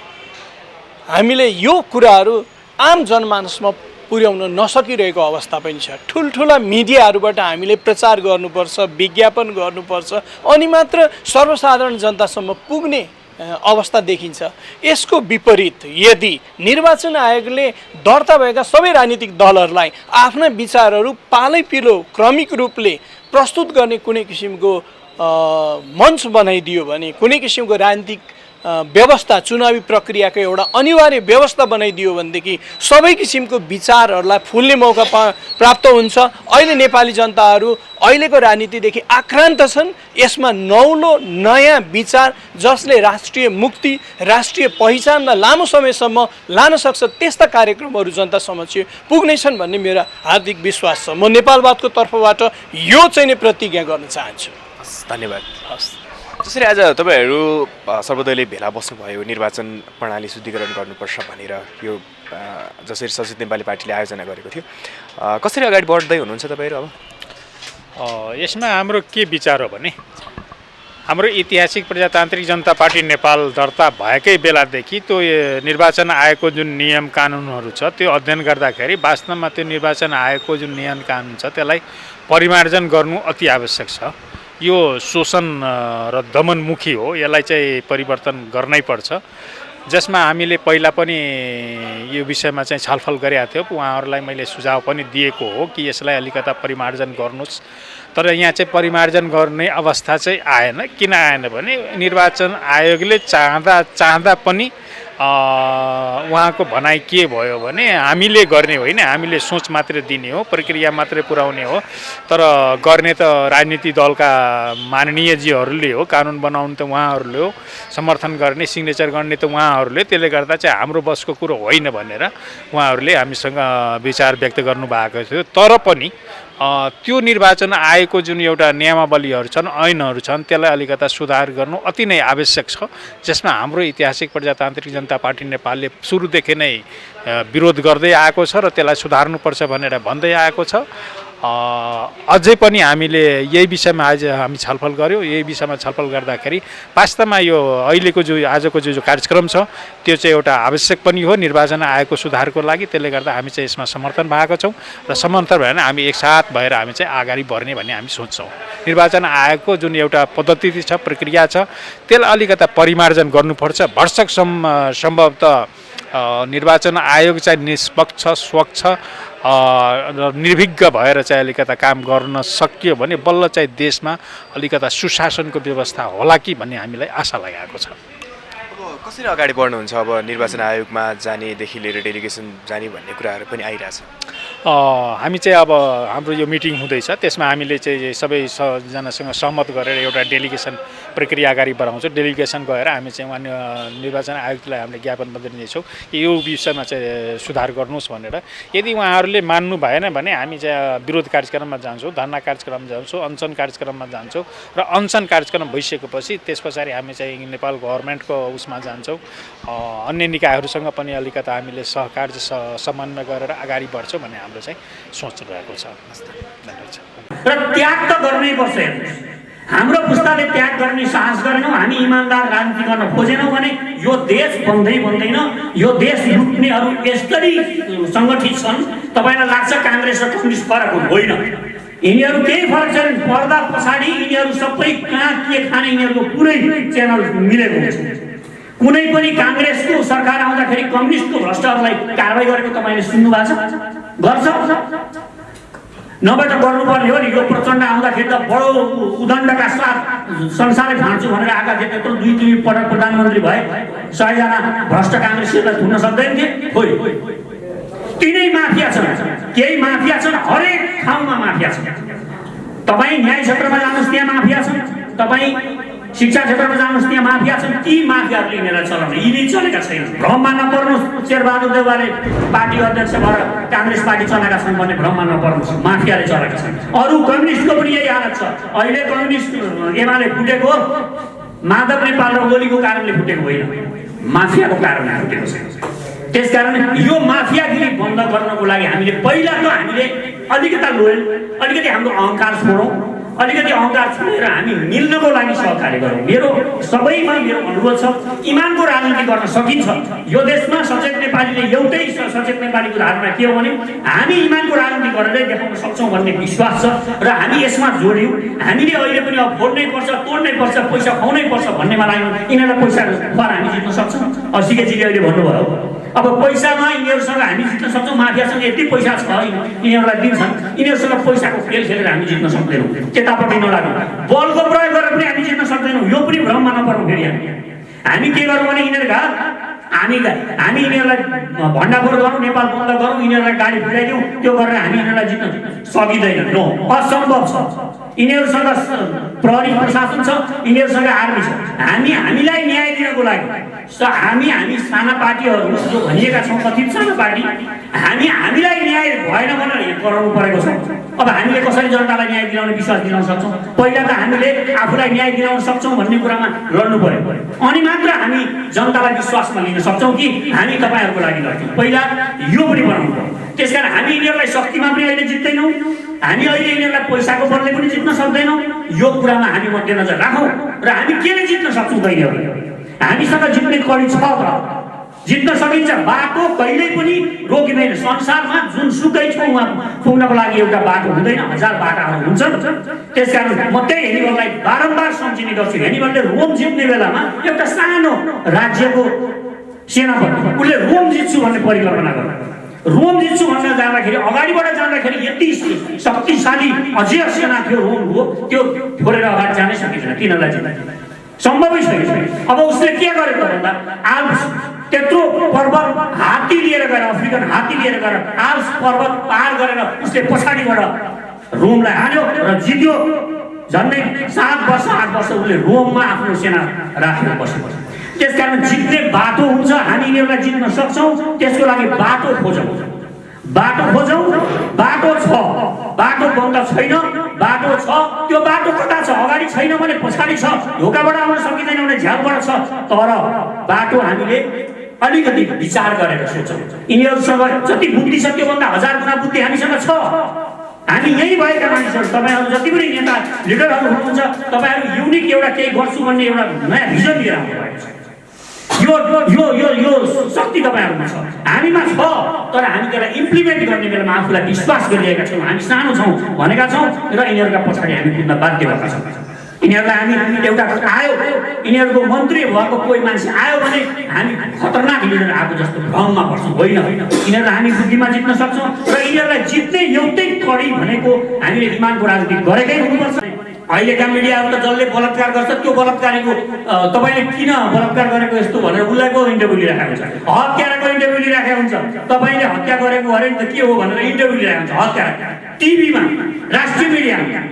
हामीले यो कुराहरू आम जनमानसमा पुर्याउन नसकिरहेको अवस्था पनि छ। ठुल्ठुला मिडियाहरूबाट हामीले प्रचार गर्नुपर्छ, विज्ञापन गर्नुपर्छ, अनि मात्र सर्वसाधारण जनतासम्म पुग्ने अवस्था देखिन्छ। यसको विपरीत यदि निर्वाचन आयोगले दर्ता भएका सबै राजनीतिक दलहरूलाई आफ्ना विचारहरू पालैपिलो क्रमिक रूपले प्रस्तुत गर्ने कुनै किसिमको मञ्च बनाइदियो भने, कुनै किसिमको राजनीतिक व्यवस्था चुनावी प्रक्रियाको एउटा अनिवार्य व्यवस्था बनाइदियो भनेदेखि सबै किसिमको विचारहरूलाई फुल्ने मौका प्राप्त हुन्छ। अहिले नेपाली जनताहरू अहिलेको राजनीतिदेखि आक्रान्त छन्। यसमा नौलो नयाँ विचार जसले राष्ट्रिय मुक्ति, राष्ट्रिय पहिचानलाई लामो समयसम्म लान सक्छ त्यस्ता कार्यक्रमहरू जनता समक्ष पुग्नेछन् भन्ने मेरो हार्दिक विश्वास छ। म नेपालवादको तर्फबाट यो चाहिँ नै प्रतिज्ञा गर्न चाहन्छु। धन्यवाद। हस्, जसरी आज तपाईँहरू सर्वदलीय भेला बस्नुभयो, निर्वाचन प्रणाली शुद्धिकरण गर्नुपर्छ भनेर, यो जसरी सचेत नेपाली पार्टीले आयोजना गरेको थियो, कसरी अगाडि बढ्दै हुनुहुन्छ तपाईँहरू? अब यसमा हाम्रो के विचार हो भने, हाम्रो ऐतिहासिक प्रजातान्त्रिक जनता पार्टी नेपाल दर्ता भएकै बेलादेखि त्यो निर्वाचन आयोगको जुन नियम कानुनहरू छ त्यो अध्ययन गर्दाखेरि वास्तवमा त्यो निर्वाचन आयोगको जुन नियम कानुन छ त्यसलाई परिमार्जन गर्नु अति आवश्यक छ। यो शोषण र दमनमुखी हो, यसलाई चाहिँ परिवर्तन गर्नै पर्छ। जसमा हामीले पहिला पनि यो विषयमा चाहिँ छलफल गरेका थियौँ। उहाँहरूलाई मैले सुझाव पनि दिएको हो कि यसलाई अलिकता परिमार्जन गर्नुहोस्। तर यहाँ चाहिँ परिमार्जन गर्ने अवस्था चाहिँ आएन। किन आएन भने निर्वाचन आयोगले चाहँदा पनि उहाँको भनाइ के भयो भने हामीले गर्ने होइन, हामीले सोच मात्रै दिने हो, प्रक्रिया मात्रै पुर्याउने हो, तर गर्ने त राजनीतिक दलका माननीयजीहरूले हो, कानुन बनाउनु त उहाँहरूले हो, समर्थन गर्ने सिग्नेचर गर्ने त उहाँहरूले। त्यसले गर्दा चाहिँ हाम्रो बसको कुरो होइन भनेर उहाँहरूले हामीसँग विचार व्यक्त गर्नुभएको थियो। तर पनि त्यो निर्वाचन आयोगको जुन एउटा नियमावलीहरू छन्, ऐनहरू छन्, त्यसलाई अलिकता सुधार गर्नु अति नै आवश्यक छ। जसमा हाम्रो ऐतिहासिक प्रजातान्त्रिक जनता पार्टी नेपालले सुरुदेखि नै विरोध गर्दै आएको छ र त्यसलाई सुधार्नुपर्छ भनेर भन्दै आएको छ। अझै पनि हामीले यही विषयमा आज हामी छलफल गऱ्यौँ। यही विषयमा छलफल गर्दाखेरि वास्तवमा यो अहिलेको जो आजको जो कार्यक्रम छ त्यो चाहिँ एउटा आवश्यक पनि हो निर्वाचन आयोगको सुधारको लागि। त्यसले गर्दा हामी चाहिँ यसमा समर्थन भएको छौँ र समर्थन भएन हामी एकसाथ भएर हामी चाहिँ अगाडि बढ्ने भन्ने हामी सोच्छौँ। निर्वाचन आयोगको जुन एउटा पद्धति छ, प्रक्रिया छ, त्यसलाई अलिकता परिमार्जन गर्नुपर्छ। भरसक सम्भवतः निर्वाचन आयोग चाहिँ निष्पक्ष, स्वच्छ र निर्भिज्ञ भएर चाहिँ अलिकता काम गर्न सकियो भने बल्ल चाहिँ देशमा अलिकता सुशासनको व्यवस्था होला कि भन्ने हामीलाई आशा लागेको छ। अब कसरी अगाडि बढ्नुहुन्छ? अब निर्वाचन आयोगमा जानेदेखि लिएर डेलिगेसन जाने भन्ने कुराहरू पनि आइरहेछ। हामी चाहिँ अब हाम्रो यो मिटिङ हुँदैछ, त्यसमा हामीले चाहिँ सबैजनासँग सहमत गरेर एउटा डेलिगेसन प्रक्रिया अगाडि बढाउँछौँ। डेलिगेसन गएर हामी चाहिँ उहाँ निर्वाचन आयोगलाई हामीले ज्ञापन पत्र दिनेछौँ कि यो विषयमा चाहिँ सुधार गर्नुहोस् भनेर। यदि उहाँहरूले मान्नु भएन भने हामी चाहिँ विरोध कार्यक्रममा जान्छौँ, धरना कार्यक्रममा जान्छौँ, अनसन कार्यक्रममा जान्छौँ र अनसन कार्यक्रम भइसकेपछि त्यस पछाडि हामी चाहिँ नेपाल गभर्मेन्टको उसमा जान्छौँ। अन्य निकायहरूसँग पनि अलिकता हामीले सहकार्य समन्वय गरेर अगाडि बढ्छौँ भन्ने हाम्रो चाहिँ सोच रहेको छ। र त्याग त गर्नै पर्छ। हाम्रो पुस्ताले त्याग गर्ने साहस गरेनौँ, हामी इमान्दार राजनीति गर्न खोजेनौँ भने यो देश बन्दै बन्दैन। यो देश लुट्नेहरू यस्तरी सङ्गठित छन्, तपाईँलाई लाग्छ काङ्ग्रेस र कम्युनिस्ट फरक होइन। यिनीहरू केही फरक छैन। पर्दा पछाडि यिनीहरू सबै कहाँ के खाने यिनीहरूको पुरै च्यानल मिलेको हुन्छ। कुनै पनि काङ्ग्रेसको सरकार आउँदाखेरि कम्युनिस्टको भ्रष्टहरूलाई कारवाही गरेको तपाईँले सुन्नु भएको छ? गर्छ? नभए त गर्नुपर्ने हो नि। यो प्रचण्ड आउँदाखेरि त बडो उदण्डका साथ संसारै फाँड्छु भनेर आएका थिए। त्यत्रो दुई पटक प्रधानमन्त्री भए, 100 जना भ्रष्ट काङ्ग्रेसीहरूलाई थुन्न सक्दैन थिए? खोइ, तिनै माफिया छन्। केही माफिया छन्, हरेक ठाउँमा माफिया छन्। तपाईँ न्याय क्षेत्रमा जानुहोस् त्यहाँ माफिया छन्, तपाईँ शिक्षा क्षेत्रमा जानुहोस् त्यहाँ माफिया छन्। ती माफियाहरूले यिनीहरूलाई चलाउने, यिनी चलेका छैनन्। भ्रममा नपर्नुहोस् शेरबहादुर देउवाले पार्टी अध्यक्ष भएर काङ्ग्रेस पार्टी चलाएका छन् भन्ने भ्रममा नपर्नुहोस्। माफियाले चलाएका छन्। अरू कम्युनिस्टको पनि यही हालत छ। अहिले कम्युनिस्ट एमाले फुटेको माधव नेपाल र ओलीको कारणले फुटेको होइन, माफियाको कारणले फुटेको छ। त्यसकारण यो माफियागिरी बन्द गर्नको लागि हामीले पहिला त हामीले अलिकति लोयल, अलिकति हाम्रो अहङ्कार छोडौँ। अलिकति अहङ्कार छोडेर हामी मिल्नको लागि सहकार्य गरौँ। मेरो सबैमा मेरो अनुरोध छ, इमानको राजनीति गर्न सकिन्छ। यो देशमा सचेत नेपालीले एउटै सचेत नेपालीको धारणा के हो भने हामी इमानको राजनीति गरेरै देखाउन सक्छौँ भन्ने विश्वास छ र हामी यसमा जोड्यौँ। हामीले अहिले पनि अब फोड्नै पर्छ, तोड्नै पर्छ, पैसा खुवाउनै पर्छ भन्नेमा लाग्यौँ। यिनीहरूलाई पैसा खुवाएर हामी जित्न सक्छौँ। सिकेजीले अहिले भन्नुभयो, अब पैसामा यिनीहरूसँग हामी जित्न सक्छौँ। माफियासँग यति पैसा छ यिनीहरूलाई दिन्छन्, यिनीहरूसँग पैसाको खेल खेलेर हामी जित्न सक्दैनौँ। त्यतापट्टि नलागौँ। बलको प्रयोग गरेर पनि हामी जित्न सक्दैनौँ। यो पनि भ्रममा नपरौँ। फेरि हामी के गरौँ भने यिनीहरूका हामी यिनीहरूलाई भण्डाफोर गरौँ, नेपाल बन्द गरौँ, यिनीहरूलाई गाडी फिराइदिउँ, त्यो गरेर हामी यिनीहरूलाई जित्न सकिँदैन। नो, असम्भव छ। यिनीहरूसँग प्रहरी प्रशासन छ, यिनीहरूसँग आर्मी छ। हामीलाई न्याय दिनको लागि हामी साना पार्टीहरू जो भनिएका छौँ, कथित साना पार्टी, हामीलाई न्याय भएन भनेर कराउनु परेको छ। अब हामीले कसरी जनतालाई न्याय दिलाउने विश्वास दिलाउन सक्छौँ? पहिला त हामीले आफूलाई न्याय दिलाउन सक्छौँ भन्ने कुरामा लड्नु पर्यो, अनि मात्र हामी जनतालाई विश्वासमा लिन सक्छौँ कि हामी तपाईँहरूको लागि लड्छौँ। पहिला यो पनि बनाउनु पर्यो। त्यसकारण हामी यिनीहरूलाई शक्तिमा पनि अहिले जित्दैनौँ, हामी अहिले यिनीहरूलाई पैसाको बलले पनि जित्न सक्दैनौँ। यो कुरामा हामी मध्यनजर राखौँ र हामी केले जित्न सक्छौँ त यिनीहरू? हामीसँग जित्ने कडी छ त, जित्न सकिन्छ। बाटो कहिल्यै पनि रोकिँदैन। संसारमा जुनसुकै ठाउँमा पुग्नको लागि एउटा बाटो हुँदैन, 1000 बाटाहरू हुन्छन्। त्यसकारण म त्यही हेनिबललाई बारम्बार सम्झिने गर्छु। हेनिबलले रोम जित्ने बेलामा एउटा सानो राज्यको सेनापति, उसले रोम जित्छु भन्ने परिकल्पना गर्यो। रोम जित्छु भन्न जाँदाखेरि अगाडिबाट जाँदाखेरि यति शक्तिशाली अझै सेना थियो रोमको, त्यो फोरेर अगाडि जानै सकिँदैन, तिनीहरूलाई जित्न सम्भवै छैन। अब उसले के गरेको भन्दा आल्प्स त्यत्रो पर्वत हात्ती लिएर गएर, अफ्रिकन हात्ती लिएर गएर आल्प्स पर्वत पार गरेर उसले पछाडिबाट रोमलाई हान्यो र जित्यो। झन्डै 7 वर्ष 8 वर्ष उसले रोममा आफ्नो सेना राखेर बसेको छ। त्यसकारण जित्ने बाटो हुन्छ। हामी यिनीहरूलाई जित्न सक्छौँ। त्यसको लागि बाटो खोजौँ, बाटो खोजौँ। बाटो छ, बाटो बन्द छैन, बाटो छ। त्यो बाटो कता छ? अगाडि छैन भने पछाडि छ। ढोकाबाट आउन सकिँदैन भने झ्यालबाट छ। तर बाटो हामीले अलिकति विचार गरेर सोचौँ। यिनीहरूसँग जति बुद्धि छ त्योभन्दा 1000 गुणा बुद्धि हामीसँग छ। हामी यही भएका मानिसहरू, तपाईँहरू जति पनि नेता लिडरहरू हुनुहुन्छ, तपाईँहरू युनिक एउटा केही गर्छु भन्ने एउटा नयाँ भिजन लिएर आउनुभएको छ। यो शक्ति तपाईँहरूमा छ, हामीमा छ। तर हामी त्यसलाई इम्प्लिमेन्ट गर्ने बेलामा आफूलाई विश्वास गरिरहेका छौँ। हामी सानो छौँ भनेका छौँ र यिनीहरूका पछाडि हामी कुद्न बाध्य भएका छौँ। यिनीहरूलाई हामी एउटा आयो, यिनीहरूको मन्त्री भएको कोही मान्छे आयो भने हामी खतरनाक लिडर आएको जस्तो भ्रममा पर्छौँ। होइन, यिनीहरूलाई हामी बुद्धिमा जित्न सक्छौँ र यिनीहरूलाई जित्ने एउटै कडी भनेको हामीले इमानको राजनीति गरेकै हुनुपर्छ। अहिलेका मिडियाहरू त जसले बलात्कार गर्छ त्यो बलात्कारीको तपाईँले किन बलात्कार गरेको यस्तो भनेर उसलाई पो इन्टरभ्यू लिइरहेको हुन्छ। हत्याराको इन्टरभ्यू लिइरहेको हुन्छ। तपाईँले हत्या गरेको अरे त के हो भनेर इन्टरभ्यू लिइरहेको हुन्छ। हत्यारा टिभीमा, राष्ट्रिय मिडियामा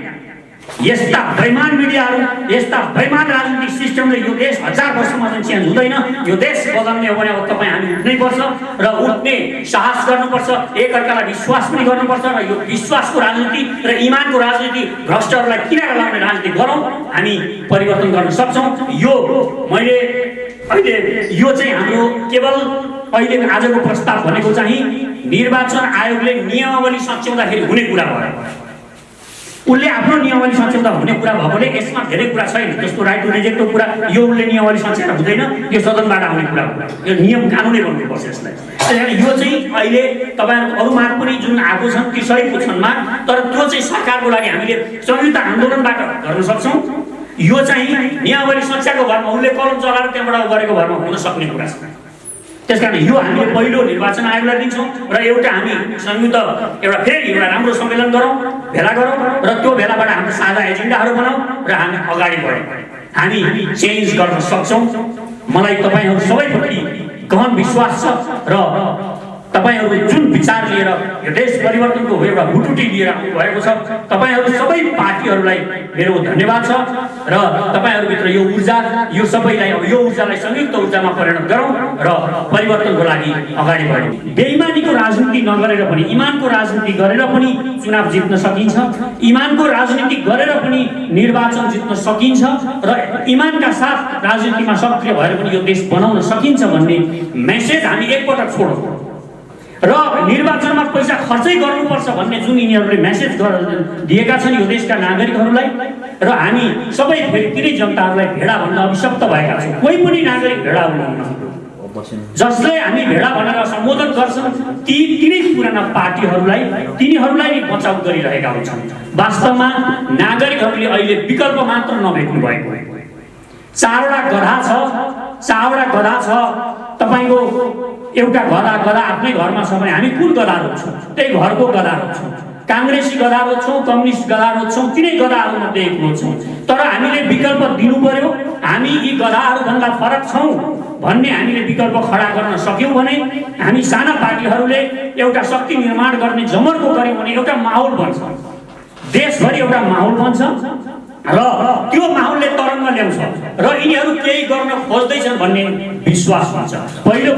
यस्ता बेइमान मिडियाहरू, यस्ता बेइमान राजनीतिक सिस्टमले यो देश 1000 वर्षमा चाहिँ चेन्ज हुँदैन। यो देश बदल्ने हो भने अब तपाईँ हामी उठ्नै पर्छ र उठ्ने साहस गर्नुपर्छ। एकअर्कालाई विश्वास पनि गर्नुपर्छ र यो विश्वासको राजनीति र इमानको राजनीति, भ्रष्टहरूलाई किनारा लाउने राजनीति गरौँ। हामी परिवर्तन गर्न सक्छौँ। यो मैले अहिले यो चाहिँ हाम्रो केवल अहिले आजको प्रस्ताव भनेको चाहिँ निर्वाचन आयोगले नियमावली सच्याउँदाखेरि हुने कुरा भयो। उसले आफ्नो नियमावली सच्याउँदा हुने कुरा भएकोले यसमा धेरै कुरा छैन। जस्तो राइट टु रिजेक्टको कुरा यो उसले नियमावली सच्याएर हुँदैन, यो सदनबाट आउने कुरा हो। यो नियम कानुनै बन्नुपर्छ यसलाई। त्यसैले यो चाहिँ अहिले तपाईँहरूको अरू माग पनि जुन आएको छन् ती सहीको छन् माग, तर त्यो चाहिँ सरकारको लागि हामीले संयुक्त आन्दोलनबाट गर्न सक्छौँ। यो चाहिँ नियमावली सच्याएको भरमा उसले कलम चलाएर त्यहाँबाट गरेको भरमा हुन सक्ने कुरा छ। त्यसकारण यो हामीले पहिलो निर्वाचन आयोगलाई दिन्छौँ र एउटा हामी संयुक्त एउटा फेरि एउटा राम्रो सम्मेलन गरौँ, भेला गरौँ र त्यो भेलाबाट हाम्रो साझा एजेन्डाहरू बनाऊ र हामी अगाडि बढौँ। हामी चेन्ज गर्न सक्छौँ। मलाई तपाईँहरू सबैप्रति गहन विश्वास छ र तपाईहरु जुन विचार लिएर यो देश परिवर्तनको एउटा हुटुटी लिएर आउनु भएको छ तपाईहरु सबै पार्टीहरुलाई मेरो धन्यवाद छ र तपाईहरु भित्र यो ऊर्जा यो सबैलाई अब यो ऊर्जालाई संयुक्त ऊर्जामा परिणत गरौँ र परिवर्तनको लागि अगाडि बढौँ। बेइमानीको राजनीति नगरेर पनि इमानको राजनीति गरेर पनि चुनाव जित्न सकिन्छ, इमानको राजनीति गरेर पनि निर्वाचन जित्न सकिन्छ र इमानका साथ राजनीतिमा सक्रिय भएर पनि यो देश बनाउन सकिन्छ भन्ने मेसेज हामी एकपटक छोडौँ र निर्वाचनमा पैसा खर्चै गर्नुपर्छ भन्ने जुन यिनीहरूले मेसेज दिएका छन् यो देशका नागरिकहरूलाई र हामी सबै फेरि जनताहरूलाई भेडा भन्न अभिशप्त भएका छौँ। कोही पनि नागरिक भेडा हुनुहुन्न। जसले हामी भेडा भनेर सम्बोधन गर्छन् तिनै पुराना पार्टीहरूलाई तिनीहरूलाई नै बचाउ गरिरहेका हुन्छन्। वास्तवमा नागरिकहरूले अहिले विकल्प मात्र नभेट्नु भएको। चारवटा गधा छ तपाईको एउटा गधा आफ्नै घरमा छ भने हामी कुन गधा रोज्छौँ? त्यही घरको गधा रोज्छौँ। काङ्ग्रेसी गधा रोज्छौँ, कम्युनिस्ट गधा रोज्छौँ, तिनै गधाहरूमध्ये एक रोज्छौँ। तर हामीले विकल्प दिनु पर्यो। हामी यी गधाहरूभन्दा फरक छौँ भन्ने हामीले विकल्प खडा गर्न सक्यौँ भने हामी साना पार्टीहरूले एउटा शक्ति निर्माण गर्ने जमर्को गऱ्यौँ भने एउटा माहौल बन्छ, देशभरि एउटा माहौल बन्छ र त्यो माहौलले तरङ्ग ल्याउँछ र यिनीहरू केही गर्न खोज्दैछन् भन्ने विश्वास हुन्छ। पहिलो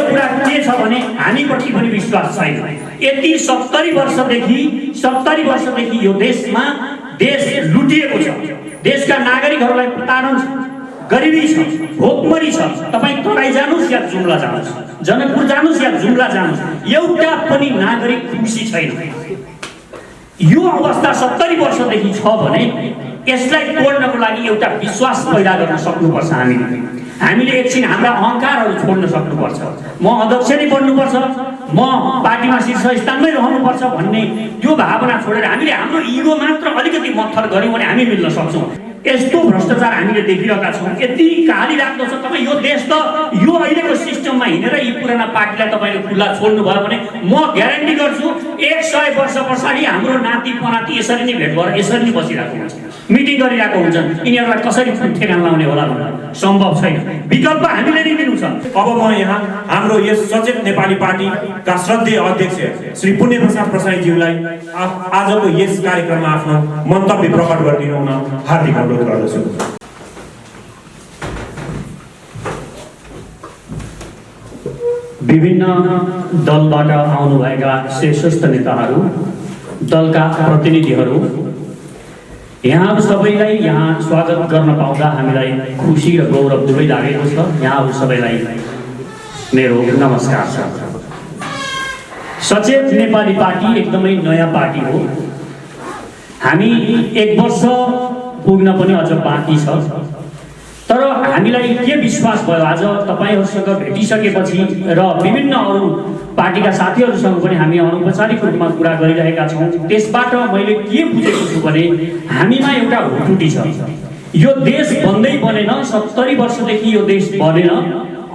कुरा के छ भने हामीप्रति पनि विश्वास छैन। यति 70 वर्षदेखि यो देशमा देश लुटिएको छ। देशका नागरिकहरूलाई प्रताडन छ, गरिबी छ, भोकमरी छ। तपाईँ तराई जानुहोस् या जुम्ला जानुहोस्, जनकपुर जानुहोस् या जुम्ला जानुहोस्, एउटा पनि नागरिक खुसी छैन। यो अवस्था 70 वर्षदेखि छ भने यसलाई तोड्नको लागि एउटा विश्वास पैदा गर्न सक्नुपर्छ। हामीले एकछिन हाम्रा अहङ्कारहरू छोड्न सक्नुपर्छ। म अध्यक्ष नै बन्नुपर्छ, म पार्टीमा शीर्ष स्थानमै रहनुपर्छ भन्ने त्यो भावना छोडेर हामीले हाम्रो इगो मात्र अलिकति मत्थर गऱ्यौँ भने हामी मिल्न सक्छौँ। यस्तो भ्रष्टाचार हामीले देखिरहेका छौँ, यति काली लाग्दो छ। तपाईँ यो देश त यो अहिलेको सिस्टममा हिँडेर यी पुराना पार्टीलाई तपाईँले खुल्ला छोड्नु भयो भने म ग्यारेन्टी गर्छु 100 वर्ष पछाडि हाम्रो नाति पनाति यसरी नै भेट भएर यसरी नै बसिरहेको हुन्छ, मिटिङ गरिरहेको हुन्छन्। यिनीहरूलाई कसरी ठेगान लाउने होला भनेर सम्भव छैन। विकल्प हामीले नै दिनु छ। अब म यहाँ हाम्रो यस सचेत नेपाली पार्टीका श्रद्धेय अध्यक्ष श्री पुण्य प्रसाद प्रसाईज्यूलाई आजको यस कार्यक्रममा आफ्नो मन्तव्य प्रकट गरिदिनु हुन हार्दिक अनुरोध गर्दछु। विभिन्न दलबाट आउनुभएका श्रेष्ठ नेताहरू, दलका प्रतिनिधिहरू, यहाँहरू सबैलाई यहाँ स्वागत गर्न पाउँदा हामीलाई खुसी र गौरव दुवै लागेको छ। यहाँहरू सबैलाई मेरो नमस्कार छ। सचेत नेपाली पार्टी एकदमै नयाँ पार्टी हो। हामी 1 वर्ष पुग्न पनि अझ बाँकी छ। तर हामीलाई के विश्वास भयो आज तपाईहरुसँग भेटिसकेपछि र विभिन्न अरू पार्टीका साथीहरुसँग पनि हामी अनौपचारिक रूपमा कुरा गरिरहेका छौं। त्यसबाट मैले के बुझेको छु भने हामीमा एउटा हुटुटी छ। यो देश बन्दै बनेन, 70 वर्षदेखि यो देश बनेन,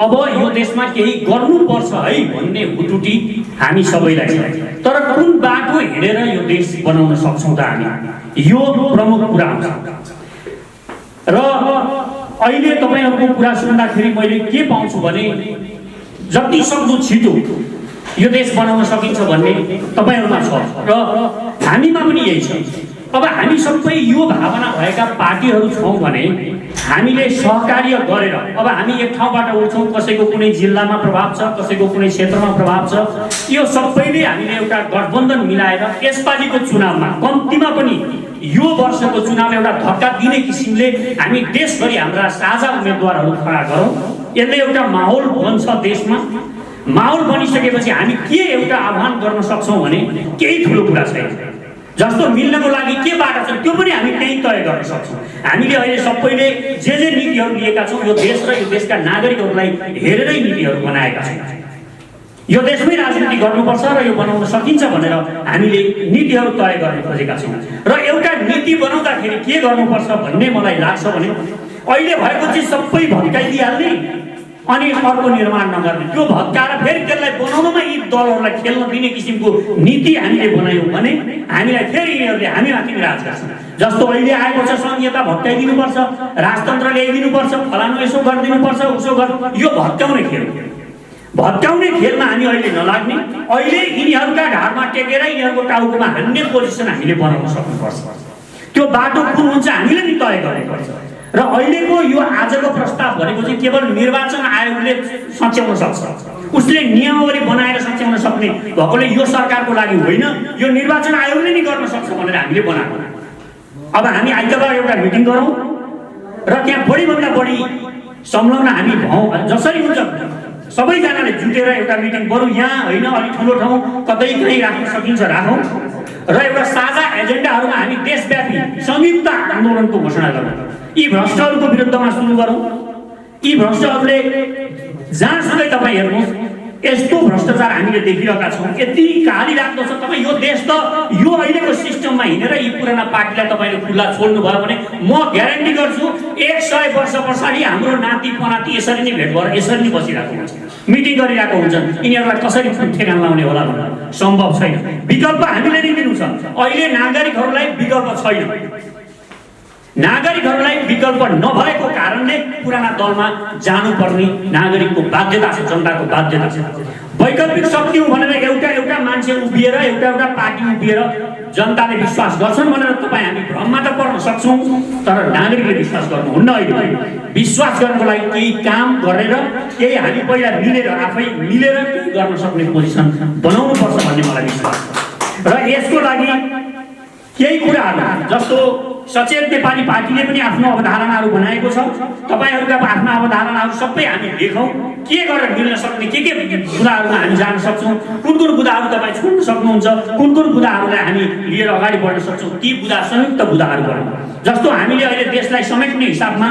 अब यो देशमा केही गर्नुपर्छ है भन्ने हुटुटी हामी सबैलाई छ। तर कुन बाटो हिँडेर यो देश बनाउन सक्छौं त हामी, यो प्रमुख कुरा हुन्छ। र अहिले तपाईहरुको कुरा सुन्दाखेरि मैले के पाउँछु भने जति सक्दो छिटो यो देश बनाउन सकिन्छ भन्ने तपाईहरुमा छ र हामीमा पनि यही छ। अब हामी सबै यो भावना भएका पार्टीहरु छौं भने हामीले सहकार्य गरेर अब हामी एक ठाउँबाट उठ्छौं, कसैको कुनै जिल्लामा प्रभाव छ, कसैको कुनै क्षेत्रमा प्रभाव छ, यो सबैले हामीले एउटा गठबन्धन मिलाएर यसपालिको चुनावमा कम्तीमा पनि यो वर्षको चुनाव एउटा धक्का दिने किसिमले हामी देशभरि हाम्रा साझा उम्मेदवारहरू खडा गरौँ। यसले एउटा माहौल बन्छ देशमा। माहौल बनिसकेपछि हामी के एउटा आह्वान गर्न सक्छौं भने केही ठुलो कुरा छैन। जस्तो मिल्नको लागि के बाटो छ त्यो पनि हामी त्यही तय गर्न सक्छौं। हामीले अहिले सबैले जे नीतिहरू लिएका छौं यो देश र यो देशका नागरिकहरूलाई हेरेरै नीतिहरू बनाएका छौं। यो देशमै राजनीति गर्नुपर्छ र यो बनाउन सकिन्छ भनेर हामीले नीतिहरू तय गर्न खोजेका छौं। र एउटा नीति बनाउँदाखेरि के गर्नुपर्छ भन्ने मलाई लाग्छ भने अहिले भएको चाहिँ सबै भत्काइदिहाल्ने अनि अर्को निर्माण नगर्ने, त्यो भत्काएर फेरि त्यसलाई बनाउनमा यी दलहरूलाई खेल्न दिने किसिमको नीति हामीले बनायौँ भने हामीलाई फेरि यिनीहरूले हामीमाथि राज गर्छ। जस्तो अहिले आएको छ संहिता भत्काइदिनुपर्छ, राजतन्त्र ल्याइदिनुपर्छ, फलानु यसो गरिदिनुपर्छ, उसो गर्नु, यो भत्काउने खेल। भत्काउने खेलमा हामी अहिले नलाग्ने, अहिले यिनीहरूका ढाडमा टेकेर यिनीहरूको टाउकोमा हान्ने पोजिसन हामीले बनाउन सक्नुपर्छ। त्यो बाटो कुन हुन्छ हामीले नि तय गर्नुपर्छ। र अहिलेको यो आजको प्रस्ताव भनेको चाहिँ केवल निर्वाचन आयोगले सच्याउन सक्छ, उसले नियमावली बनाएर सच्याउन सक्ने भएकोले यो सरकारको लागि होइन, यो निर्वाचन आयोगले नै गर्न सक्छ भनेर हामीले बनाएको। अब हामी आइतबार एउटा मिटिङ गरौँ र त्यहाँ बढीभन्दा बढी संलग्न हामी भौँ, जसरी हुन्छ सबैजनाले जुटेर एउटा मिटिङ बरु यहाँ होइन अलिक ठुलो ठाउँ कतै कहीँ राख्न सकिन्छ राखौँ र एउटा साझा एजेन्डाहरूमा हामी देशव्यापी संयुक्त आन्दोलनको घोषणा गरौँ। यी भ्रष्टहरूको विरुद्धमा सुरु गरौँ। यी भ्रष्टहरूले जहाँसुकै तपाईँ हेर्नुहोस् यस्तो भ्रष्टाचार हामीले देखिरहेका छौँ, यति काली लाग्दो छ। तपाईँ यो देश त यो अहिलेको सिस्टममा हिँडेर यी पुराना पार्टीलाई तपाईँले खुल्ला छोड्नुभयो भने म ग्यारेन्टी गर्छु 100 वर्ष पछाडि हाम्रो नाति पनाति यसरी नै भेट भएर यसरी नै बसिरहेको हुन्छ, मिटिङ गरिरहेको हुन्छन्। यिनीहरूलाई कसरी ठेगान लाउने होला भन्दा सम्भव छैन। विकल्प हामीले नै दिनु छ। अहिले नागरिकहरूलाई विकल्प छैन। नागरिकहरूलाई विकल्प नभएको कारणले पुराना दलमा जानुपर्ने नागरिकको बाध्यता छ, जनताको बाध्यता छ। वैकल्पिक शक्ति हो भनेर एउटा मान्छे उभिएर एउटा पार्टी उभिएर जनताले विश्वास गर्छन् भनेर तपाईँ हामी भ्रममा त पर्न सक्छौँ, तर नागरिकले विश्वास गर्नुहुन्न। अहिले विश्वास गर्नको लागि केही काम गरेर केही हामी पहिला आफै मिलेर केही गर्न सक्ने पोजिसन बनाउनु पर्छ भन्ने मलाई विश्वास छ। र यसको लागि केही कुराहरू जस्तो सचेत नेपाली पार्टीले पनि आफ्नो अवधारणाहरू बनाएको छ। तपाईँहरूका आफ्ना अवधारणाहरू सबै हामी देखौँ, के गरेर मिल्न सक्ने के बुदाहरूमा हामी जान सक्छौँ, कुन बुदाहरू तपाईँ छोड्न सक्नुहुन्छ, कुन बुदाहरूलाई हामी लिएर अगाडि बढ्न सक्छौँ, ती बुदा संयुक्त बुदाहरू गरौँ। जस्तो हामीले अहिले देशलाई समेट्ने हिसाबमा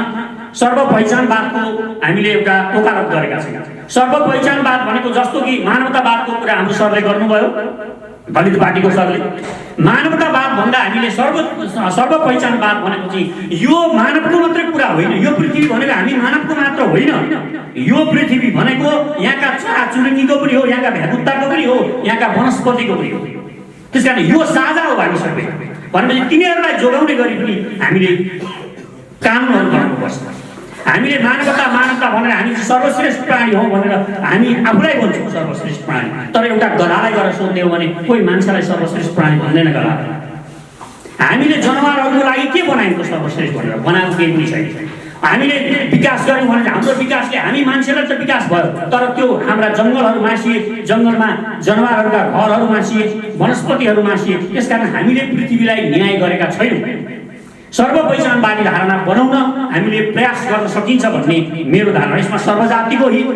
सर्वपहिचानवादको हामीले एउटा वकालत गरेका छौँ। सर्वपहिचानवाद भनेको जस्तो कि मानवतावादको कुरा हाम्रो सरले गर्नुभयो, दलित पार्टीको सरले। मानवतावाद भन्दा हामीले सर्वपहिचानवाद भनेको चाहिँ यो मानवको मात्रै कुरा होइन, यो पृथ्वी भनेको हामी मानवको मात्र होइन, यो पृथ्वी भनेको यहाँका चराचुरुङ्गीको पनि हो, यहाँका भ्यागुत्ताको पनि हो, यहाँका वनस्पतिको पनि हो। त्यसकारण यो साझा हो हामी सबै भनेपछि तिनीहरूलाई जोगाउने गरी पनि हामीले कानुनहरू बनाउनुपर्छ। हामीले मानवता भनेर हामी सर्वश्रेष्ठ प्राणी हौ भनेर हामी आफूलाई भन्छौँ सर्वश्रेष्ठ प्राणी, तर एउटा गधालाई गएर सोध्ने हो भने कोही मान्छेलाई सर्वश्रेष्ठ प्राणी भन्दैन गधा। हामीले जनावरहरूको लागि के बनाएको सर्वश्रेष्ठ भनेर बनाएको केही पनि छैन। हामीले विकास गऱ्यौँ भने हाम्रो विकासले हामी मान्छेलाई त विकास भयो, तर त्यो हाम्रा जङ्गलहरू मासिए, जङ्गलमा जनावरहरूका घरहरू मासिए, वनस्पतिहरू मासिए। त्यसकारण हामीले पृथ्वीलाई न्याय गरेका छैनौँ। सर्वपहिचानवादी धारणा बनाउन हामीले प्रयास गर्न सकिन्छ भन्ने मेरो धारणा। यसमा सर्वजातिको हित,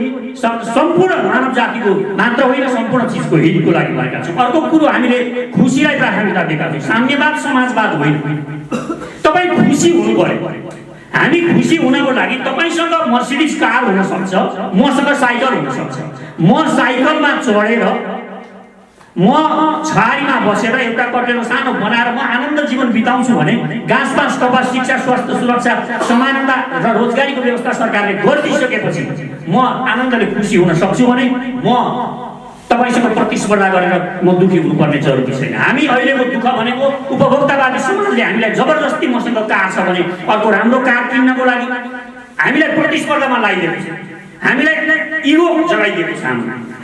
सम्पूर्ण मानव जातिको मात्र होइन, सम्पूर्ण चिजको हितको लागि भएका छौँ। अर्को कुरो हामीले खुसीलाई प्राथमिकता दिएका छौँ, साम्यवाद समाजवाद होइन। तपाईँ खुसी हुनु पर्यो। हामी खुसी हुनको लागि तपाईँसँग मर्सिडिज कार हुनसक्छ, मसँग साइकल हुनसक्छ। म साइकलमा चढेर म छारीमा बसेर एउटा कटेरो सानो बनाएर म आनन्द जीवन बिताउँछु भने घाँसपास कपास शिक्षा स्वास्थ्य सुरक्षा समानता र रोजगारीको व्यवस्था सरकारले गरिदिइसकेपछि म आनन्दले खुसी हुन सक्छु भने म तपाईँसँग प्रतिस्पर्धा गरेर म दुखी हुनुपर्ने जरुरी छैन। हामी अहिलेको दुःख भनेको उपभोक्तावादी समाजले हामीलाई जबरजस्ती मसँग कार छ भने अर्को राम्रो कार किन्नको लागि हामीलाई प्रतिस्पर्धामा लगाइदिएको छ, हामीलाई इगो जगाइदिएको छ।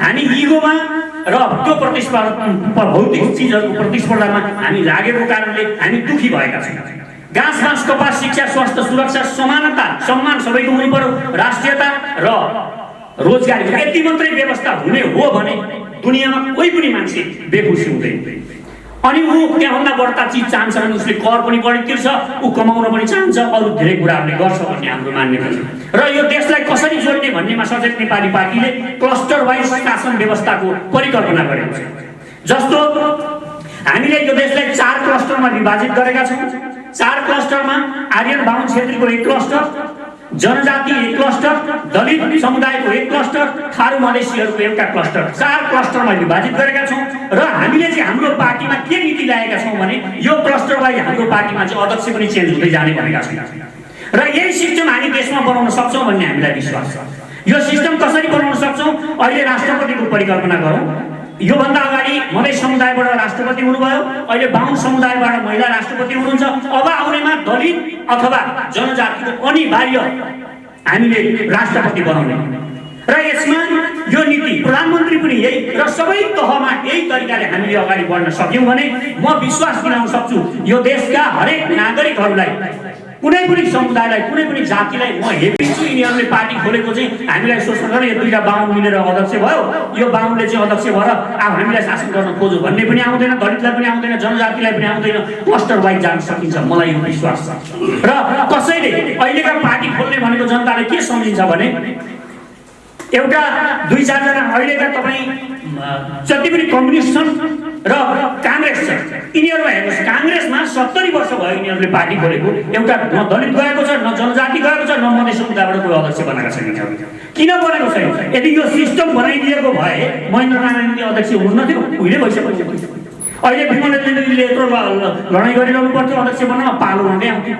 हामी इगोमा र त्यो प्रतिस्पर्धा भौतिक चिजहरूको प्रतिस्पर्धामा हामी लागेको कारणले हामी दुखी भएका छौँ। घाँस कपास शिक्षा स्वास्थ्य सुरक्षा समानता सम्मान सबैको हुनु पर्यो, राष्ट्रियता र रोजगारी यति मात्रै व्यवस्था हुने हो भने दुनियाँमा कोही पनि मान्छे बेखुसी हुँदैन। अनि ऊ त्यहाँभन्दा बढ्ता चिज चाहन्छ भने उसले कर पनि बढी तिर्छ, ऊ कमाउन पनि चाहन्छ, अरू धेरै कुराहरूले गर्छ भन्ने हाम्रो मान्यता छ। र यो देशलाई कसरी जोड्ने भन्नेमा सचेत नेपाली पार्टीले क्लस्टर वाइज शासन व्यवस्थाको परिकल्पना गरेको छ। जस्तो हामीले यो देशलाई 4 क्लस्टरमा विभाजित गरेका छौँ। 4 क्लस्टरमा आर्यन बाहुन क्षेत्रीको 1 क्लस्टर, जनजाति 1 क्लस्टर, दलित समुदायको 1 क्लस्टर, थारू मधेसीहरूको एउटा क्लस्टर, 4 क्लस्टरमा विभाजित गरेका छौँ। र हामीले चाहिँ हाम्रो पार्टीमा के नीति ल्याएका छौँ भने यो क्लस्टर वाइज हाम्रो पार्टीमा चाहिँ अध्यक्ष पनि चेन्ज हुँदै जाने भनेका छौँ। र यही सिस्टम हामी देशमा बनाउन सक्छौँ भन्ने हामीलाई विश्वास छ। यो सिस्टम कसरी बनाउन सक्छौँ? अहिले राष्ट्रपतिको परिकल्पना गरौँ। योभन्दा अगाडि मधेस समुदायबाट राष्ट्रपति हुनुभयो, अहिले बाहुन समुदायबाट महिला राष्ट्रपति हुनुहुन्छ। अब आउनेमा दलित अथवा जनजातिको अनिवार्य हामीले राष्ट्रपति बनाउने र यसमा यो नीति प्रधानमन्त्री पनि यही र सबै तहमा यही तरिकाले हामीले अगाडि बढ्न सक्यौँ भने म विश्वास दिलाउन सक्छु यो देशका हरेक नागरिकहरूलाई, कुनै पनि समुदायलाई, कुनै पनि जातिलाई म हेपिन्छु। यिनीहरूले पार्टी खोलेको चाहिँ हामीलाई सोच्न गर्न यो दुईटा बाहुन मिलेर अध्यक्ष भयो, यो बाहुनले चाहिँ अध्यक्ष भएर अब हामीलाई शासन गर्न खोज्यो भन्ने पनि आउँदैन, दलितलाई पनि आउँदैन, जनजातिलाई पनि आउँदैन। क्लस्टर वाइज जान सकिन्छ, मलाई यो विश्वास छ। र कसैले अहिलेका पार्टी खोल्ने भनेको जनताले के सम्झिन्छ भने एउटा 2-4 जना अहिलेका तपाईँ जति पनि कम्युनिस्ट छन् र काङ्ग्रेस छ, यिनीहरूमा हेर्नुहोस्, काङ्ग्रेसमा 70 वर्ष भयो यिनीहरूले पार्टी खोलेको, एउटा न दलित गएको छ, न जनजाति गएको छ, न मधेस समुदायबाट कोही अध्यक्ष बनाएको छैन। किन बनेको छैन? यदि यो सिस्टम बनाइदिएको भए महेन्द्र नारायणले अध्यक्ष हुनुहुन्थ्यो, उहिले भइसक्यो। अहिले विमलले यत्रो लडाइँ गरिरहनु पर्थ्यो अध्यक्छ बन्न, पालो हुँदै आउँथ्यो।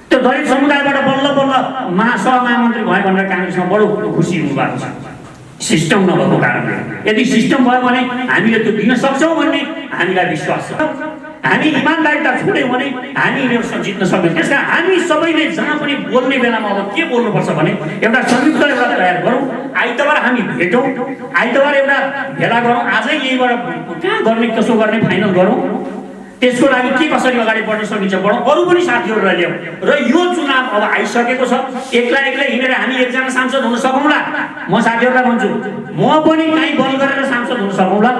त्यो दलित समुदायबाट बल्ल बल्ल महामन्त्री भयो भनेर काङ्ग्रेसमा बडो खुसी हुनुभएको छ, सिस्टम नभएको कारणले। यदि सिस्टम भयो भने हामीले त्यो दिन सक्छौँ भन्ने हामीलाई विश्वास छ। हामी इमान्दारिता छोड्यौँ भने हामी यिनीहरूसँग जित्न सक्छौँ। त्यस कारण हामी सबैले जहाँ पनि बोल्ने बेलामा अब के बोल्नुपर्छ भने एउटा संयुक्त एउटा तयार गरौँ, आइतबार हामी भेटौँ, आइतबार एउटा भेला गरौँ, आजै यहीँबाट कहाँ गर्ने कसो गर्ने फाइनल गरौँ। त्यसको लागि के कसरी अगाडि बढ्न सकिन्छ बढौँ, अरू पनि साथीहरूलाई ल्याउँ। र यो चुनाव अब आइसकेको छ, एक्लै हिँडेर हामी एकजना सांसद हुन सकौँला। म साथीहरूलाई भन्छु, म पनि काहीँ बल गरेर सांसद हुन सकौँला,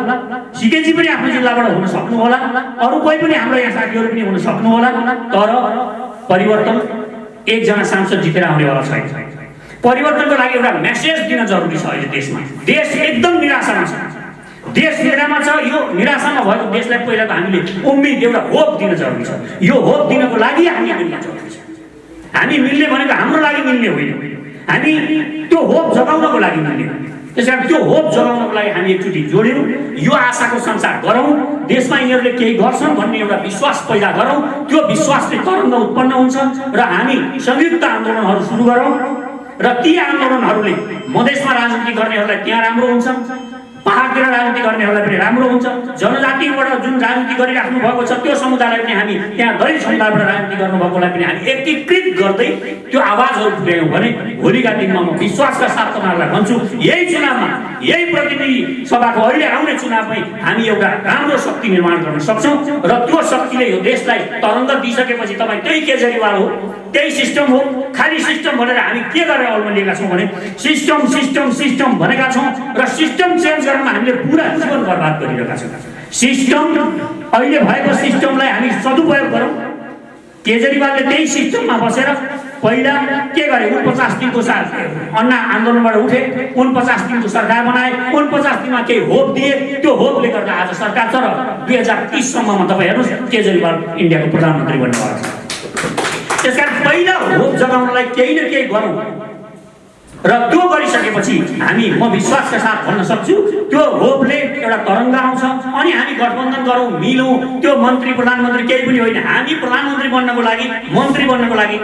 सिकेजी पनि आफ्नो जिल्लाबाट हुन सक्नु होला, अरू कोही पनि हाम्रो यहाँ साथीहरू पनि हुन सक्नु होला। तर परिवर्तन एकजना सांसद जितेर आउनेवाला छैन। परिवर्तनको लागि एउटा मेसेज दिन जरुरी छ। अहिले देशमा देश एकदम निराशामा छ, देश निराशामा छ। यो निराशामा भएको देशलाई पहिला त हामीले उम्मेद, एउटा होप दिन जरुरी छ। यो होप दिनको लागि हामी मिल्न जरुरी छ। हामी मिल्ने भनेको हाम्रो लागि मिल्ने होइन, हामी त्यो होप जगाउनको लागि मिल्ने। त्यसकारण त्यो होप जगाउनको लागि हामी एकचोटि जोड्यौँ, यो आशाको संसार गरौँ, देशमा यिनीहरूले केही गर्छन् भन्ने एउटा विश्वास पैदा गरौँ। त्यो विश्वासले तरङ्ग उत्पन्न हुन्छ र हामी संयुक्त आन्दोलनहरू सुरु गरौँ। र ती आन्दोलनहरूले मधेसमा राजनीति गर्नेहरूलाई त्यहाँ राम्रो हुन्छ, पहाडतिर राजनीति गर्नेहरूलाई पनि राम्रो हुन्छ, जनजातिबाट जुन राजनीति गरिराख्नु भएको छ त्यो समुदायलाई पनि हामी, त्यहाँ दलित समुदायबाट राजनीति गर्नुभएकोलाई पनि हामी एकीकृत गर्दै त्यो आवाजहरू पुर्यायौँ भने भोलिका दिनमा म विश्वासका साथ तपाईँहरूलाई भन्छु, यही चुनावमा, यही प्रतिनिधि सभाको अहिले आउने चुनावमै हामी एउटा राम्रो शक्ति निर्माण गर्न सक्छौँ। र त्यो शक्तिले यो देशलाई तरङ्ग दिइसकेपछि तपाईँ त्यही केजरीवाल हो, त्यही सिस्टम हो। खालि सिस्टम भनेर हामी के गरेर अल्मलिएका छौँ भने सिस्टम सिस्टम सिस्टम भनेका छौँ र सिस्टम चेन्ज गर्न हामीले पुरा जीवन बर्बाद गरिरहेका छौँ। सिस्टम अहिले भएको सिस्टमलाई हामी सदुपयोग गरौँ। केजरीवालले त्यही सिस्टममा बसेर पहिला के गरे, 49 दिनको अन्ना आन्दोलनबाट उठे, 49 दिनको सरकार बनाए, 49 दिनमा केही होप दिए, त्यो होपले गर्दा आज सरकार छ। र 2030 सम्ममा तपाईँ हेर्नुहोस् केजरीवाल इन्डियाको प्रधानमन्त्री बन्नुभएको छ। त्यसकारण पहिला होप जगाउनलाई केही न केही गरौँ र त्यो गरिसकेपछि हामी, म विश्वासका साथ भन्न सक्छु, त्यो होपले एउटा तरङ्ग आउँछ अनि हामी गठबन्धन गरौँ, मिलौँ। त्यो मन्त्री प्रधानमन्त्री केही पनि होइन, हामी प्रधानमन्त्री बन्नको लागि, मन्त्री बन्नको लागि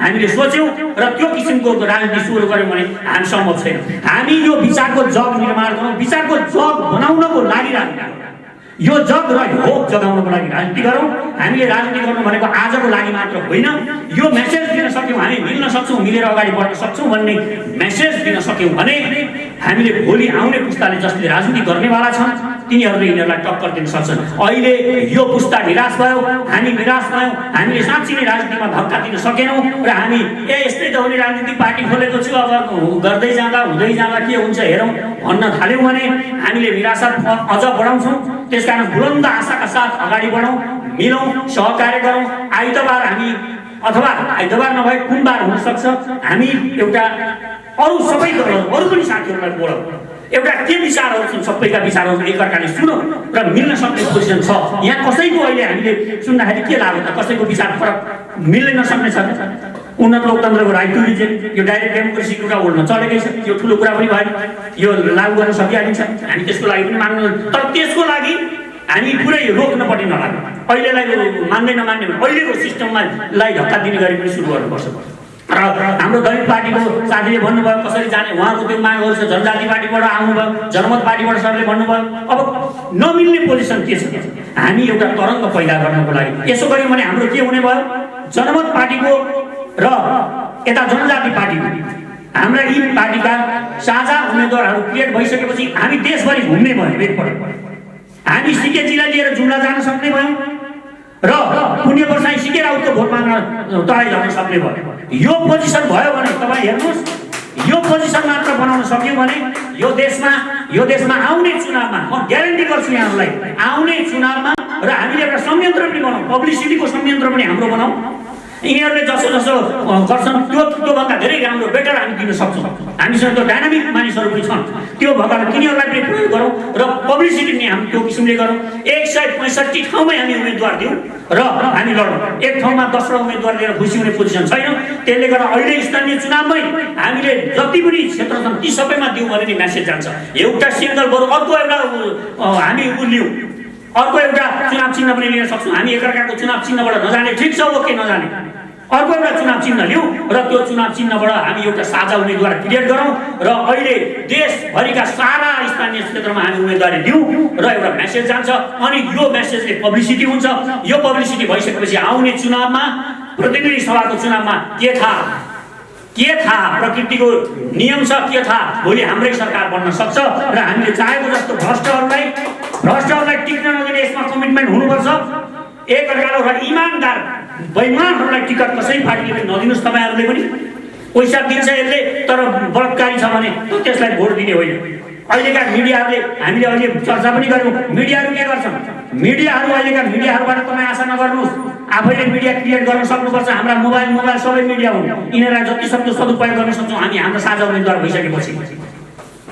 हामीले सोच्यौँ र त्यो किसिमको राजनीति सुरु गऱ्यौँ भने हामी सम्भव छैन। हामी यो विचारको जग निर्माण गरौँ, विचारको जग बनाउनको लागि राजनीति, यो जग र होप जगाउनको लागि राजनीति गरौँ। हामीले राजनीति गर्नु भनेको आजको लागि मात्र होइन, यो मेसेज दिन सक्यौँ हामी मिल्न सक्छौँ, मिलेर अगाडि बढ्न सक्छौँ भन्ने मेसेज दिन सक्यौँ भने हामीले भोलि आउने पुस्ताले जसले राजनीति गर्नेवाला छन् तिनीहरूले यिनीहरूलाई टक्कर दिन सक्छन्। अहिले यो पुस्ता निराश भयो, हामी निराश भयौँ, हामीले साँच्चै नै राजनीतिमा धक्का दिन सकेनौँ र हामी यस्तै त हो नि राजनीति पार्टी खोलेको छु, अब गर्दै जाँदा हुँदै जाँदा के हुन्छ हेरौँ भन्न थाल्यौँ भने हामीले निराशा अझ बढाउँछौँ। त्यसकारण बुलन्द आशाका साथ अगाडि बढौँ, मिलौँ, सहकार्य गरौँ। आइतबार हामी, अथवा आइतबार नभए कुन बार हुनसक्छ, हामी एउटा अरू सबै दलहरू, अरू पनि साथीहरूलाई बोलाउँ, एउटा के विचारहरू छन् सबैका विचारहरू एकअर्काले सुनौँ र मिल्न सक्ने पोजिसन छ। यहाँ कसैको अहिले हामीले सुन्दाखेरि के लाग्यो त, कसैको विचार फरक मिल्नै नसक्ने छ। उन्नत लोकतन्त्रको राइट टु रिजेक्ट, यो डाइरेक्ट डेमोक्रेसी कुरा ओढ्न चलेकै छ, यो ठुलो कुरा पनि भएन, यो लागू गर्न सकिहालिन्छ, हामी त्यसको लागि पनि मान्नु। तर त्यसको लागि हामी पुरै रोक्नपट्टि नलाग्नु, अहिलेलाई मान्दै नमान्ने भने अहिलेको सिस्टमलाई धक्का दिने गरी पनि सुरु गर्नुपर्छ। र हाम्रो दलित पार्टीको साथीले भन्नुभयो कसरी जाने, उहाँको त्यो मागहरू छ, जनजाति पार्टीबाट आउनुभयो, जनमत पार्टीबाट सरले भन्नुभयो। अब नमिल्ने पोजिसन के छ, हामी एउटा तरङ्ग पैदा गर्नको लागि यसो गऱ्यौँ भने हाम्रो के हुने भयो, जनमत पार्टीको र यता जनजाति पार्टीको, हाम्रा यी पार्टीका साझा उम्मेदवारहरू क्रिएट भइसकेपछि हामी देशभरि घुम्ने भयौँ। एकपल्ट हामी सिकेजीलाई लिएर जुम्ला जान सक्ने भयौँ र पुण्य वर्षाई सिकेर आउटको भोट माग्न तराई जान सक्ने भयो। यो पोजिसन भयो भने तपाईँ हेर्नुहोस्, यो पोजिसन मात्र बनाउन सक्यौँ भने यो देशमा आउने चुनावमा म ग्यारेन्टी गर्छु यहाँहरूलाई, आउने चुनावमा र हामीले एउटा संयन्त्र पनि बनाऊँ, पब्लिसिटीको संयन्त्र पनि हाम्रो बनाऊँ। यिनीहरूले जसो जसो गर्छन् त्योभन्दा धेरै राम्रो बेटर हामी दिन सक्छौँ। हामीसँग त्यो डाइनामिक मानिसहरू पनि छन्, त्यो भएर तिनीहरूलाई पनि प्रयोग गरौँ र पब्लिसिटी पनि हामी त्यो किसिमले गरौँ। 165 ठाउँमै हामी उम्मेदवार दिउँ र हामी लडौँ। एक ठाउँमा 10 उम्मेदवार लिएर खुसी हुने पोजिसन छैन। त्यसले गर्दा अहिले स्थानीय चुनावमै हामीले जति पनि क्षेत्र छन् ती सबैमा दिउँ भने नि म्यासेज जान्छ। एउटा सिङ्गल बरु अर्को एउटा हामी लिउँ, अर्को एउटा चुनाव चिन्ह पनि लिन सक्छौँ। हामी एकअर्काको चुनाव चिन्हबाट नजाने ठिक छ, ओके, नजाने अर्को एउटा चुनाव चिन्ह लिउँ र त्यो चुनाव चिन्हबाट हामी एउटा साझा उम्मेदवार क्रिएट गरौँ र अहिले देशभरिका सारा स्थानीय क्षेत्रमा हामी उम्मेदवारी दिउँ र एउटा म्यासेज जान्छ। अनि यो म्यासेजले पब्लिसिटी हुन्छ। यो पब्लिसिटी भइसकेपछि आउने चुनावमा, प्रतिनिधि सभाको चुनावमा के थाहा प्रकृतिको नियम छ, के थाहा भोलि हाम्रै सरकार बन्न सक्छ र हामीले चाहेको जस्तो भ्रष्टहरूलाई टिक्न नदिने यसमा कमिटमेन्ट हुनुपर्छ। एकअर्काको र इमानदार बेइमानहरूलाई टिकट कसै पार्टीले पनि नदिनुहोस्। तपाईँहरूले पनि पैसा दिन्छ यसले, तर बलात्कारी छ भने त्यसलाई भोट दिने होइन। अहिलेका मिडियाहरूले हामीले अहिले चर्चा पनि गऱ्यौँ, मिडियाहरू के गर्छन्? अहिलेका मिडियाहरूबाट तपाईँ आशा नगर्नुहोस्। आफैले मिडिया क्रिएट गर्न सक्नुपर्छ। हाम्रा मोबाइल सबै मिडिया हुन्। यिनीहरूलाई जति सक्दो सदुपयोग गर्न सक्छौँ हामी हाम्रो साझा उम्मेदवार भइसकेपछि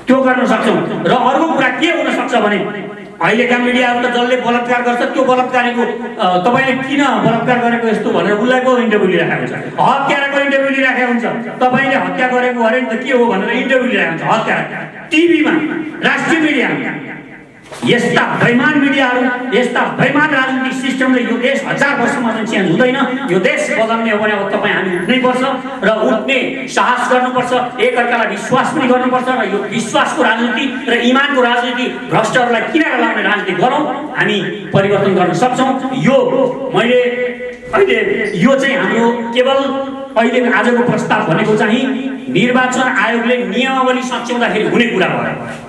त्यो गर्न सक्छौँ। र अर्को कुरा के हुन सक्छ भने अहिलेका मिडियाहरू त जसले बलात्कार गर्छ त्यो बलात्कारीको तपाईँले किन बलात्कार गरेको यस्तो भनेर उसलाई पो इन्टरभ्यू लिइराखेको हुन्छ। हत्याराको इन्टरभ्यू लिइराखेको हुन्छ। तपाईँले हत्या गरेको अरे त के हो भनेर इन्टरभ्यू लिइरहेको हुन्छ। हत्यारा टिभीमा, राष्ट्रिय मिडियामा यस्ता बेइमान मिडियाहरू, यस्ता बेइमान राजनीतिक सिस्टमले यो देश 1000 वर्षमा चाहिँ चेन्ज हुँदैन। यो देश बदल्ने हो भने अब तपाईँ हामी उठ्नै पर्छ र उठ्ने साहस गर्नुपर्छ। एकअर्कालाई विश्वास पनि गर्नुपर्छ र यो विश्वासको राजनीति र इमानको राजनीति, भ्रष्टहरूलाई किनारा लाउने राजनीति गरौँ। हामी परिवर्तन गर्न सक्छौँ। यो मैले अहिले यो चाहिँ हाम्रो केवल अहिले आजको प्रस्ताव भनेको चाहिँ निर्वाचन आयोगले नियमावली सच्याउँदाखेरि हुने कुरा भयो।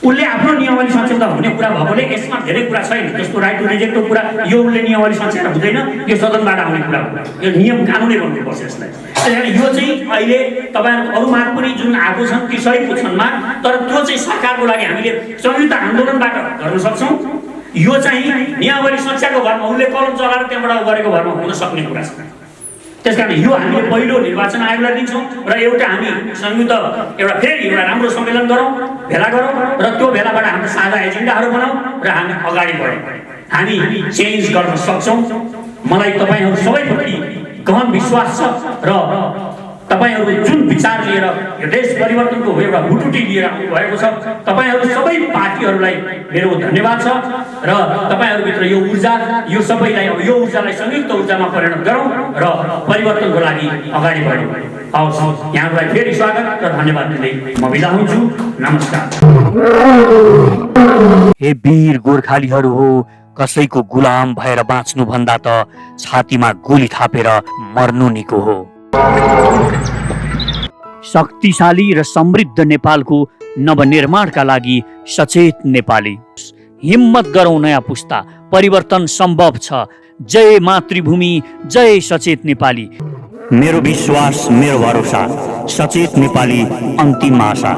उसले आफ्नो नियमावली सच्याउँदा हुने कुरा भएकोले यसमा धेरै कुरा छैन। जस्तो राइट टु रिजेक्टको कुरा यो उसले नियमावली सच्याएर हुँदैन, यो सदनबाट आउने कुरा हो। यो नियम कानुनै बन्नुपर्छ यसलाई। त्यसैले यो चाहिँ अहिले तपाईँहरूको अरू माग पनि जुन आएको छन् ती सही पुग्छन् माग, तर त्यो चाहिँ सरकारको लागि हामीले संयुक्त आन्दोलनबाट गर्न सक्छौँ। यो चाहिँ नियमावली सच्याएको भरमा उसले कलम चलाएर त्यहाँबाट गरेको भरमा हुन सक्ने कुरा छ। त्यसकारण यो हामीले पहिलो निर्वाचन आयोगलाई दिन्छौँ र एउटा हामी संयुक्त फेरि एउटा राम्रो सम्मेलन गरौँ, भेला गरौँ र त्यो भेलाबाट हाम्रो साझा एजेन्डाहरू बनाऊ र हामी अगाडि बढौँ। हामी चेन्ज गर्न सक्छौँ। मलाई तपाईँहरू सबैप्रति गहन विश्वास छ र तपाईहरू जुन विचार लिएर यो देश परिवर्तनको एउटा भुटुटी लिएर आउनु भएको छ, तपाईहरू सबै पार्टीहरूलाई मेरो धन्यवाद छ र तपाईहरूभित्र यो ऊर्जा, यो सबैलाई अब यो ऊर्जालाई संयुक्त ऊर्जामा परिणत गरौँ र परिवर्तनको लागि अगाडि बढौँ। हवस्, यहाँहरूलाई फेरि स्वागत र धन्यवाद दिँदै म बिदा हुन्छु। नमस्कार। हे वीर गोर्खालीहरू हो, कसैको गुलाम भएर बाँच्नु भन्दा त छातीमा गोली थापेर मर्नु निको हो। शक्तिशाली र समृद्ध नेपालको नवनिर्माणका लागि सचेत नेपाली। हिम्मत गरौँ नयाँ पुस्ता, परिवर्तन सम्भव छ। जय मातृभूमि, जय सचेत नेपाली। मेरो विश्वास, मेरो भरोसा, सचेत नेपाली अन्तिम आशा।